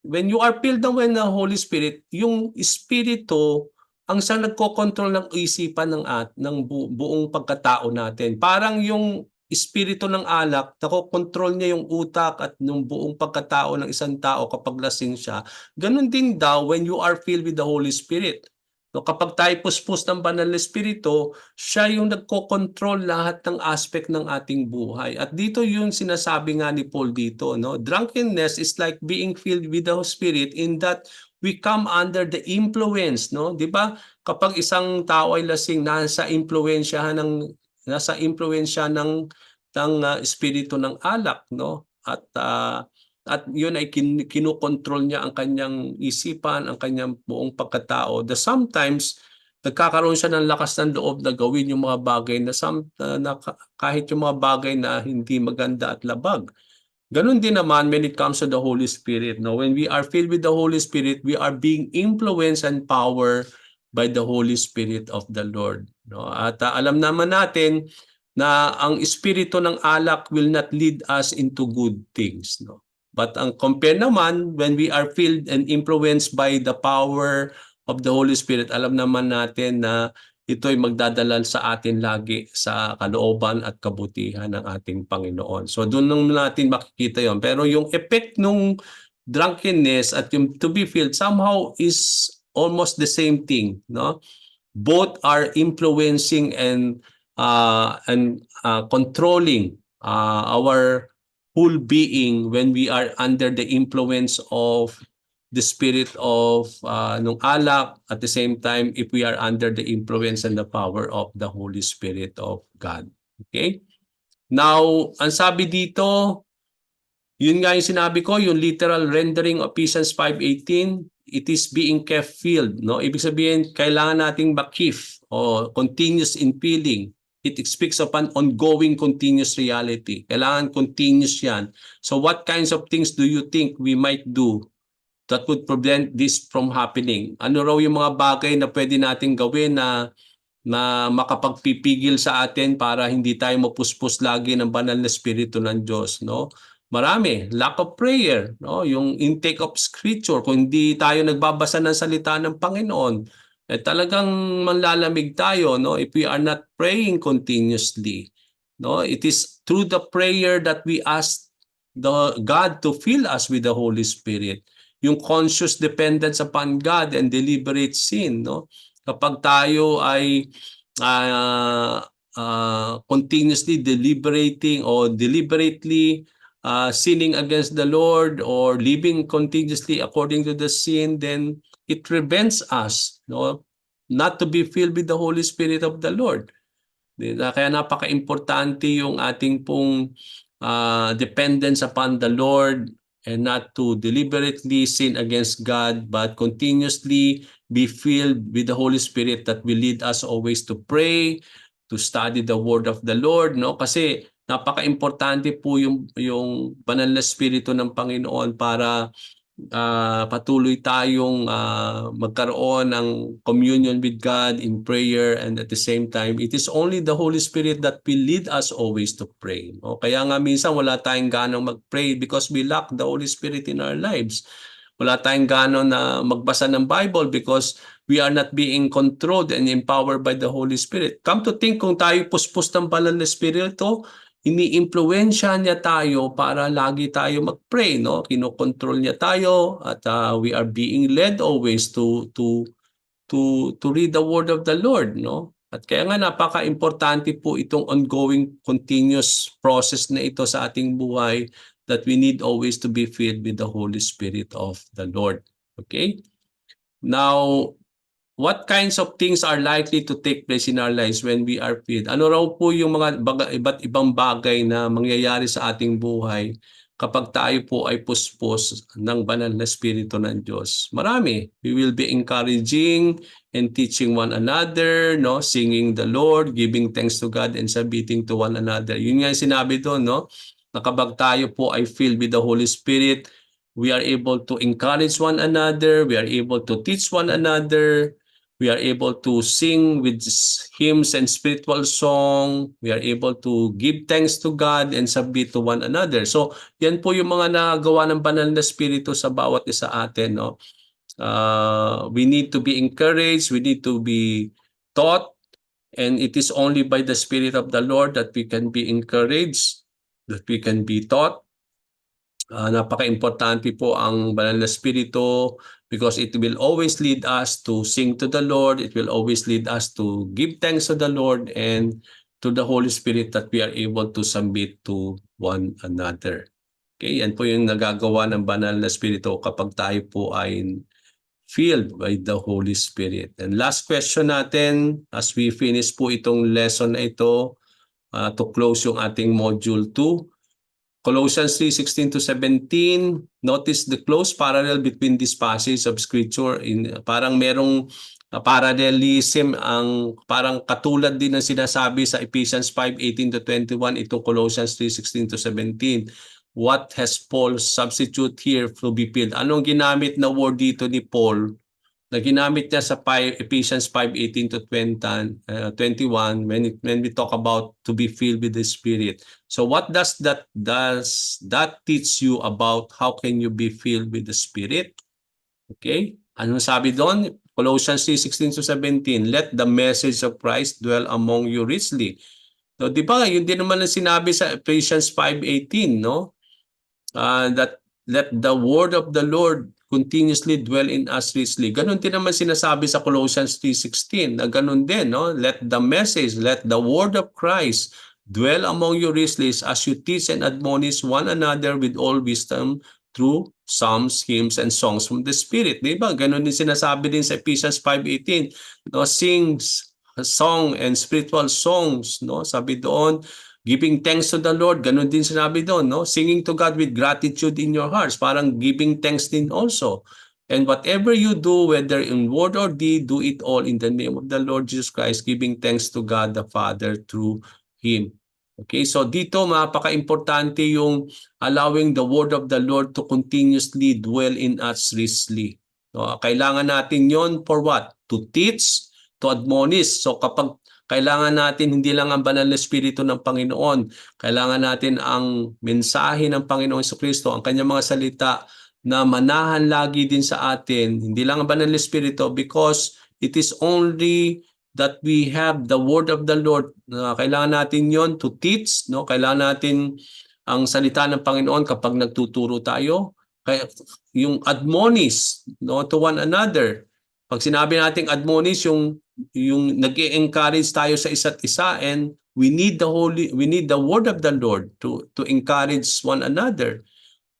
When you are filled ng Holy Spirit, yung espiritu ang siyang nagko-control ng isipan ng buong pagkatao natin. Parang yung espiritu ng alak, nako-control niya yung utak at yung buong pagkatao ng isang tao kapag lasing siya. Ganun din daw when you are filled with the Holy Spirit. No, kapag tayo puspos ng banal na espiritu, siya yung nagko-control lahat ng aspect ng ating buhay. At dito yung sinasabi nga ni Paul dito, no? Drunkenness is like being filled with the Spirit in that we come under the influence, no? 'Di ba? Kapag isang tao ay lasing, nasa impluwensya ng espiritu ng alak, no? At yun ay kinokontrol niya ang kanyang isipan, ang kanyang buong pagkatao. Sometimes nagkakaroon siya ng lakas ng loob na gawin yung mga bagay kahit yung mga bagay na hindi maganda at labag. Ganun din naman when it comes to the Holy Spirit. No? When we are filled with the Holy Spirit, we are being influenced and powered by the Holy Spirit of the Lord. No? At alam naman natin na ang espiritu ng alak will not lead us into good things. No? But ang compare naman, when we are filled and influenced by the power of the Holy Spirit, alam naman natin na ito ay magdadala sa atin lagi sa kalooban at kabutihan ng ating Panginoon. So doon nung natin makikita yon. Pero yung effect nung drunkenness at yung to be filled somehow is almost the same thing, no? Both are influencing and controlling our whole being when we are under the influence of the spirit of nung alak, at the same time if we are under the influence and the power of the Holy Spirit of God. Okay? Now, ang sabi dito, yun nga yung sinabi ko, yung literal rendering of Ephesians 5:18, it is being kept filled, no? Ibig sabihin, kailangan nating makif o continuous in feeling. It speaks of an ongoing continuous reality. Kailangan continuous yan. So what kinds of things do you think we might do that would prevent this from happening? Ano raw yung mga bagay na pwede nating gawin na makapagpipigil sa atin para hindi tayo mapuspos lagi ng banal na espiritu ng Diyos, no? Marami, lack of prayer, no? Yung intake of scripture, kung hindi tayo nagbabasa ng salita ng Panginoon, talagang manlalamig tayo, no? If we are not praying continuously, no? It is through the prayer that we ask the God to fill us with the Holy Spirit. Yung conscious dependence upon God and deliberate sin, no? Kapag tayo ay continuously deliberating or deliberately sinning against the Lord or living continuously according to the sin, then it prevents us, no, not to be filled with the Holy Spirit of the Lord. Kaya napaka-importante yung ating pong dependence upon the Lord and not to deliberately sin against God, but continuously be filled with the Holy Spirit that will lead us always to pray, to study the Word of the Lord, no? Kasi napaka-importante po yung banal na espiritu ng Panginoon para patuloy tayong magkaroon ng communion with God in prayer, and at the same time, it is only the Holy Spirit that will lead us always to pray. O, kaya nga minsan wala tayong ganang mag-pray because we lack the Holy Spirit in our lives. Wala tayong gano'n na magbasa ng Bible because we are not being controlled and empowered by the Holy Spirit. Come to think, kung tayo puspos ng banal na Espiritu, ini-impluwensya niya tayo para lagi tayo mag-pray, no? Kinokontrol niya tayo at we are being led always to read the word of the Lord, no? At kaya nga napaka-importante po itong ongoing continuous process na ito sa ating buhay, that we need always to be filled with the Holy Spirit of the Lord. Okay? Now, what kinds of things are likely to take place in our lives when we are filled? Ano raw po yung mga iba't ibang bagay na mangyayari sa ating buhay kapag tayo po ay puspos ng banal na Espiritu ng Diyos? Marami. We will be encouraging and teaching one another, no? Singing the Lord, giving thanks to God, and submitting to one another. Yun nga yung sinabi doon, no? Na kapag tayo po ay filled with the Holy Spirit, we are able to encourage one another, we are able to teach one another, we are able to sing with hymns and spiritual song, we are able to give thanks to God and submit to one another. So, yan po yung mga nagawa ng banal na Espiritu sa bawat isa atin, no? We need to be encouraged, we need to be taught, and it is only by the Spirit of the Lord that we can be encouraged, that we can be taught. Napaka-importante po ang banal na Espiritu because it will always lead us to sing to the Lord. It will always lead us to give thanks to the Lord and to the Holy Spirit that we are able to submit to one another. Okay, yan po yung nagagawa ng banal na Espiritu kapag tayo po ay filled by the Holy Spirit. And last question natin as we finish po itong lesson na ito to close yung ating module 2. Colossians 3:16 to 17, notice the close parallel between this passage of scripture. Parang merong parallelism, ang parang katulad din ng sinasabi sa Ephesians 5:18 to 21, ito Colossians 3:16 to 17. What has Paul substitute here to be filled? Anong ginamit na word dito ni Paul na ginamit niya sa Ephesians 5:18 to 21 when we talk about to be filled with the Spirit? So what does that teach you about how can you be filled with the Spirit? Okay? Anong sabi doon? Colossians 3:16 to 17, let the message of Christ dwell among you richly. So, di ba, yun din naman ang sinabi sa Ephesians 5:18, no? That let the word of the Lord continuously dwell in us richly. Ganon din naman sinasabi sa Colossians 3:16, na ganon din, no? Let the message, let the word of Christ dwell among you richly as you teach and admonish one another with all wisdom through psalms, hymns, and songs from the Spirit. Di ba? Ganon din sinasabi din sa Ephesians 5:18, no? Sings song and spiritual songs, no? Sabi doon, giving thanks to the Lord, ganun din sinabi doon, no? Singing to God with gratitude in your hearts, parang giving thanks din also. And whatever you do, whether in word or deed, do it all in the name of the Lord Jesus Christ, giving thanks to God the Father through Him. Okay, so dito mapaka-importante yung allowing the word of the Lord to continuously dwell in us richly. No, kailangan natin yon for what? To teach, to admonish. So kapag kailangan natin hindi lang ang banal na Espiritu ng Panginoon, kailangan natin ang mensahe ng Panginoon Jesucristo, ang kanyang mga salita na manahan lagi din sa atin, hindi lang ang banal na Espiritu, because it is only that we have the word of the Lord. Kailangan natin yon to teach, no? Kailangan natin ang salita ng Panginoon kapag nagtuturo tayo. Kaya yung admonish, no, to one another. Pag sinabi nating admonish, yung nag-encourage tayo sa isa't isa, and we need the word of the Lord to encourage one another.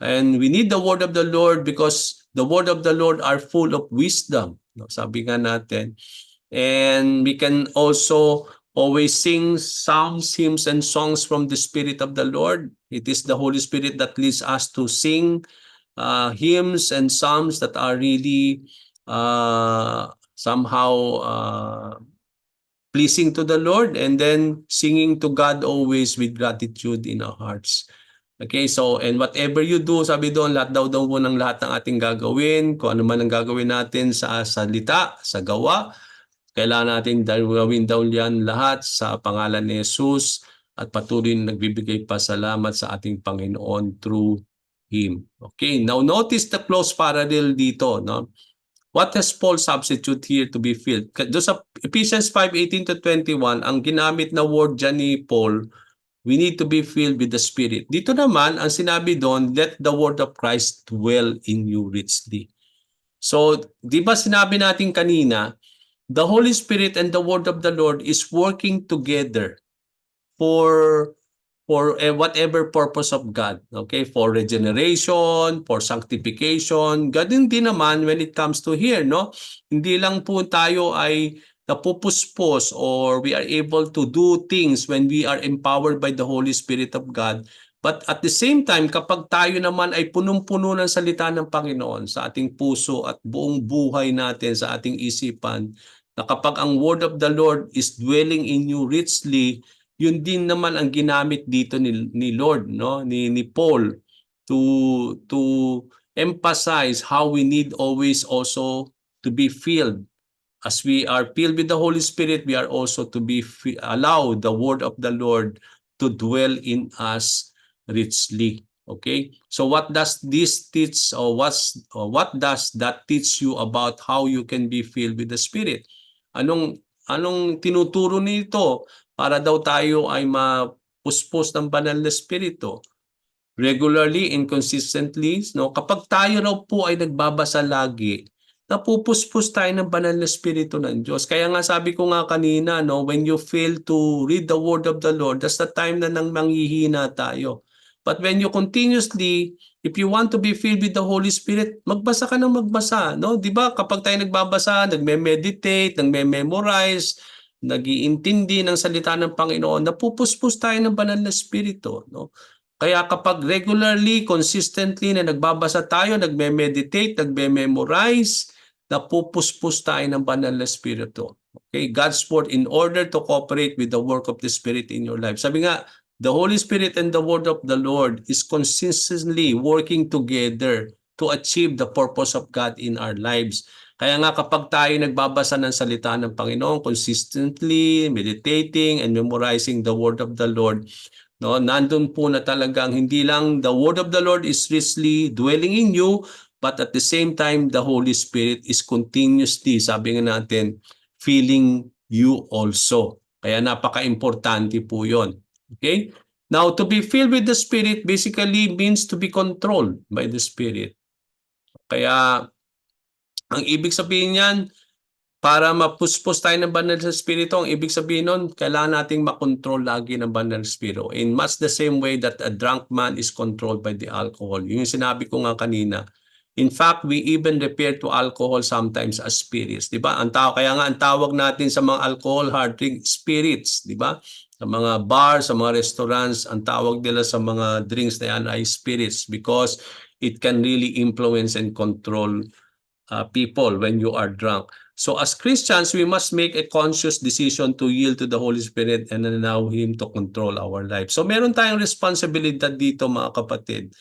And we need the word of the Lord because the word of the Lord are full of wisdom. No, sabi nga natin. And we can also always sing psalms, hymns, and songs from the Spirit of the Lord. It is the Holy Spirit that leads us to sing hymns and psalms that are really somehow pleasing to the Lord, and then singing to God always with gratitude in our hearts. Okay, so and whatever you do, sabi doon, lahat daw po ng lahat ng ating gagawin, kung ano man ang gagawin natin sa salita, sa gawa, kailangan natin gawin daw yan lahat sa pangalan ni Jesus at patuloy na nagbibigay pasalamat sa ating Panginoon through Him. Okay, now notice the close parallel dito, no? What has Paul substitute here to be filled? Doon sa Ephesians 5:18 to 21, ang ginamit na word dyan ni Paul, we need to be filled with the Spirit. Dito naman, ang sinabi doon, let the word of Christ dwell in you richly. So, di ba sinabi natin kanina, the Holy Spirit and the word of the Lord is working together for whatever purpose of God, okay? For regeneration, for sanctification. Ganun din naman when it comes to here, no? Hindi lang po tayo ay napupuspos or we are able to do things when we are empowered by the Holy Spirit of God, But at the same time, kapag tayo naman ay punong-puno ng salita ng Panginoon sa ating puso at buong buhay natin, sa ating isipan, na kapag ang word of the Lord is dwelling in you richly, yun din naman ang ginamit dito ni Lord, no? Ni Paul to emphasize how we need always also to be filled. As we are filled with the Holy Spirit, we are also to be allow the word of the Lord to dwell in us richly. Okay? So what does this teach, or what does that teach you about how you can be filled with the Spirit? Anong tinuturo nito para daw tayo ay mapuspos ng banal na Espiritu? Regularly and consistently, no? Kapag tayo raw po ay nagbabasa lagi, napupuspos tayo ng banal na Espiritu ng Diyos. Kaya nga sabi ko nga kanina, no, when you fail to read the word of the Lord, that's the time na nang manghihina tayo. But when you continuously, if you want to be filled with the Holy Spirit, magbasa ka ng magbasa, no? 'Di ba? Kapag tayo nagbabasa, nagme-meditate, nagme-memorize, nag-iintindi ng salita ng Panginoon, napupuspos tayo ng banal na Espiritu, no? Kaya kapag regularly, consistently na nagbabasa tayo, nagme-meditate, nagme-memorize, napupuspos tayo ng banal na Espiritu. Okay? God's word in order to cooperate with the work of the Spirit in your life. Sabi nga, the Holy Spirit and the word of the Lord is consistently working together to achieve the purpose of God in our lives. Kaya nga kapag tayo nagbabasa ng salita ng Panginoon, consistently meditating and memorizing the word of the Lord, no, nandun po na talagang hindi lang the word of the Lord is richly dwelling in you, but at the same time, the Holy Spirit is continuously, sabi nga natin, filling you also. Kaya napaka-importante po yon. Okay? Now, to be filled with the Spirit basically means to be controlled by the Spirit. Kaya, ang ibig sabihin niyan, para mapuspos tayo ng banal sa Espiritu, ang ibig sabihin nun, kailangan nating makontrol lagi ng banal na Espiritu. In much the same way that a drunk man is controlled by the alcohol. Yung sinabi ko nga kanina. In fact, we even refer to alcohol sometimes as spirits. Diba? Kaya nga ang tawag natin sa mga alcohol hard drink, spirits. Diba? Sa mga bars, sa mga restaurants, ang tawag nila sa mga drinks na yan ay spirits because it can really influence and control people when you are drunk. So as Christians, we must make a conscious decision to yield to the Holy Spirit and allow Him to control our life. So meron tayong responsibilidad dito mga kapatid.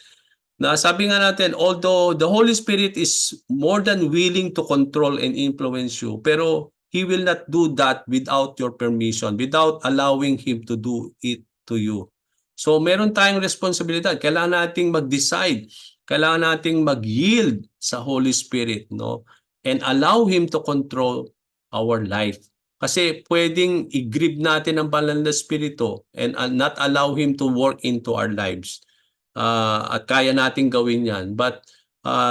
Na sabi nga natin, although the Holy Spirit is more than willing to control and influence you, pero He will not do that without your permission, without allowing Him to do it to you. So meron tayong responsibilidad. Kailangan nating mag-decide. Kailangan nating mag-yield sa Holy Spirit, no? And allow Him to control our life. Kasi pwedeng i-grieve natin ang banal na Espiritu and not allow Him to work into our lives. At kaya nating gawin yan. But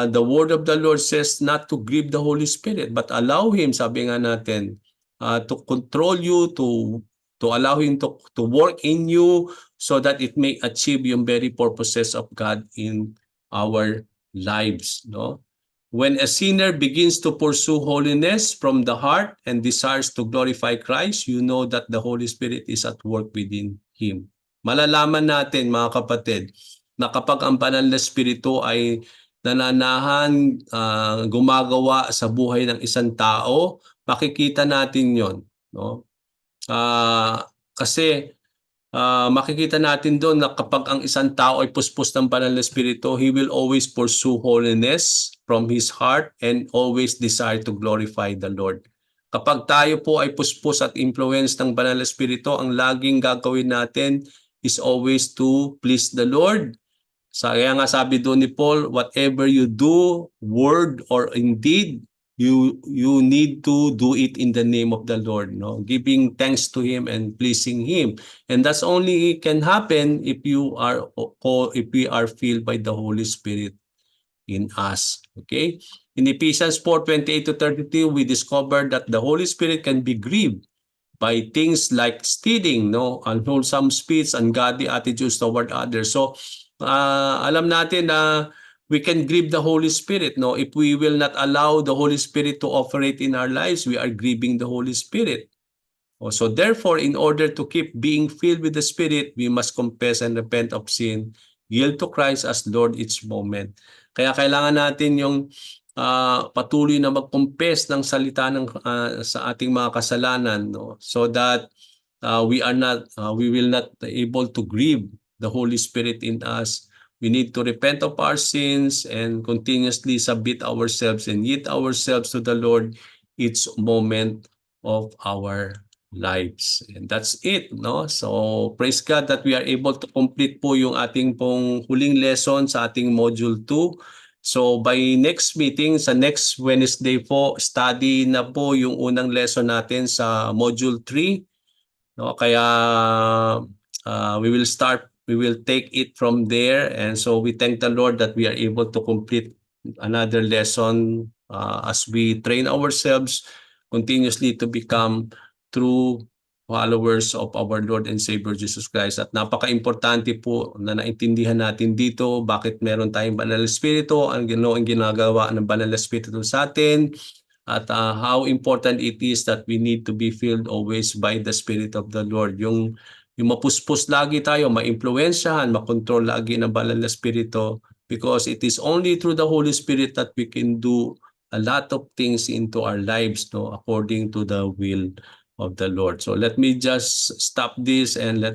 the word of the Lord says not to grieve the Holy Spirit, but allow Him, sabi nga natin, to control you, to allow Him to work in you so that it may achieve yung very purposes of God in our lives, no? When a sinner begins to pursue holiness from the heart and desires to glorify Christ, you know that the Holy Spirit is at work within him. Malalaman natin, mga kapatid, na kapag ang banal na Espiritu ay nananahan, gumagawa sa buhay ng isang tao, makikita natin yon, no? Kasi makikita natin doon na kapag ang isang tao ay puspos ng banal na Espiritu, he will always pursue holiness from his heart and always desire to glorify the Lord. Kapag tayo po ay puspos at influence ng banal na Espiritu, ang laging gagawin natin is always to please the Lord. Kaya nga sabi doon ni Paul, whatever you do, word or in deed, you need to do it in the name of the Lord, no? Giving thanks to Him and pleasing Him. And that's only can happen if we are filled by the Holy Spirit in us. Okay? In Ephesians 4:28-32, we discovered that the Holy Spirit can be grieved by things like stealing, no, unwholesome speech, ungodly attitudes toward others. So alam natin na we can grieve the Holy Spirit, no? If we will not allow the Holy Spirit to operate in our lives, we are grieving the Holy Spirit. So therefore, in order to keep being filled with the Spirit, we must confess and repent of sin, yield to Christ as Lord each moment. Kaya kailangan natin yung patuloy na mag-confess ng salita sa ating mga kasalanan, no? So that we will not able to grieve the Holy Spirit in us. We need to repent of our sins and continuously submit ourselves and yield ourselves to the Lord each moment of our lives. And that's it, no? So praise God that we are able to complete po yung ating pong huling lesson sa ating module 2. So by next meeting, sa next Wednesday po, study na po yung unang lesson natin sa module 3. No, kaya we will take it from there, and so we thank the Lord that we are able to complete another lesson as we train ourselves continuously to become true followers of our Lord and Savior Jesus Christ. At napaka-importante po na naintindihan natin dito bakit meron tayong Banal na Espiritu, ang ginagawa ng Banal na Espiritu sa atin, at how important it is that we need to be filled always by the Spirit of the Lord. Yung mapuspos lagi tayo, maimpluwensyahan, makontrol lagi ng Banal na Espiritu, because it is only through the Holy Spirit that we can do a lot of things into our lives, no, according to the will of the Lord. So let me just stop this and let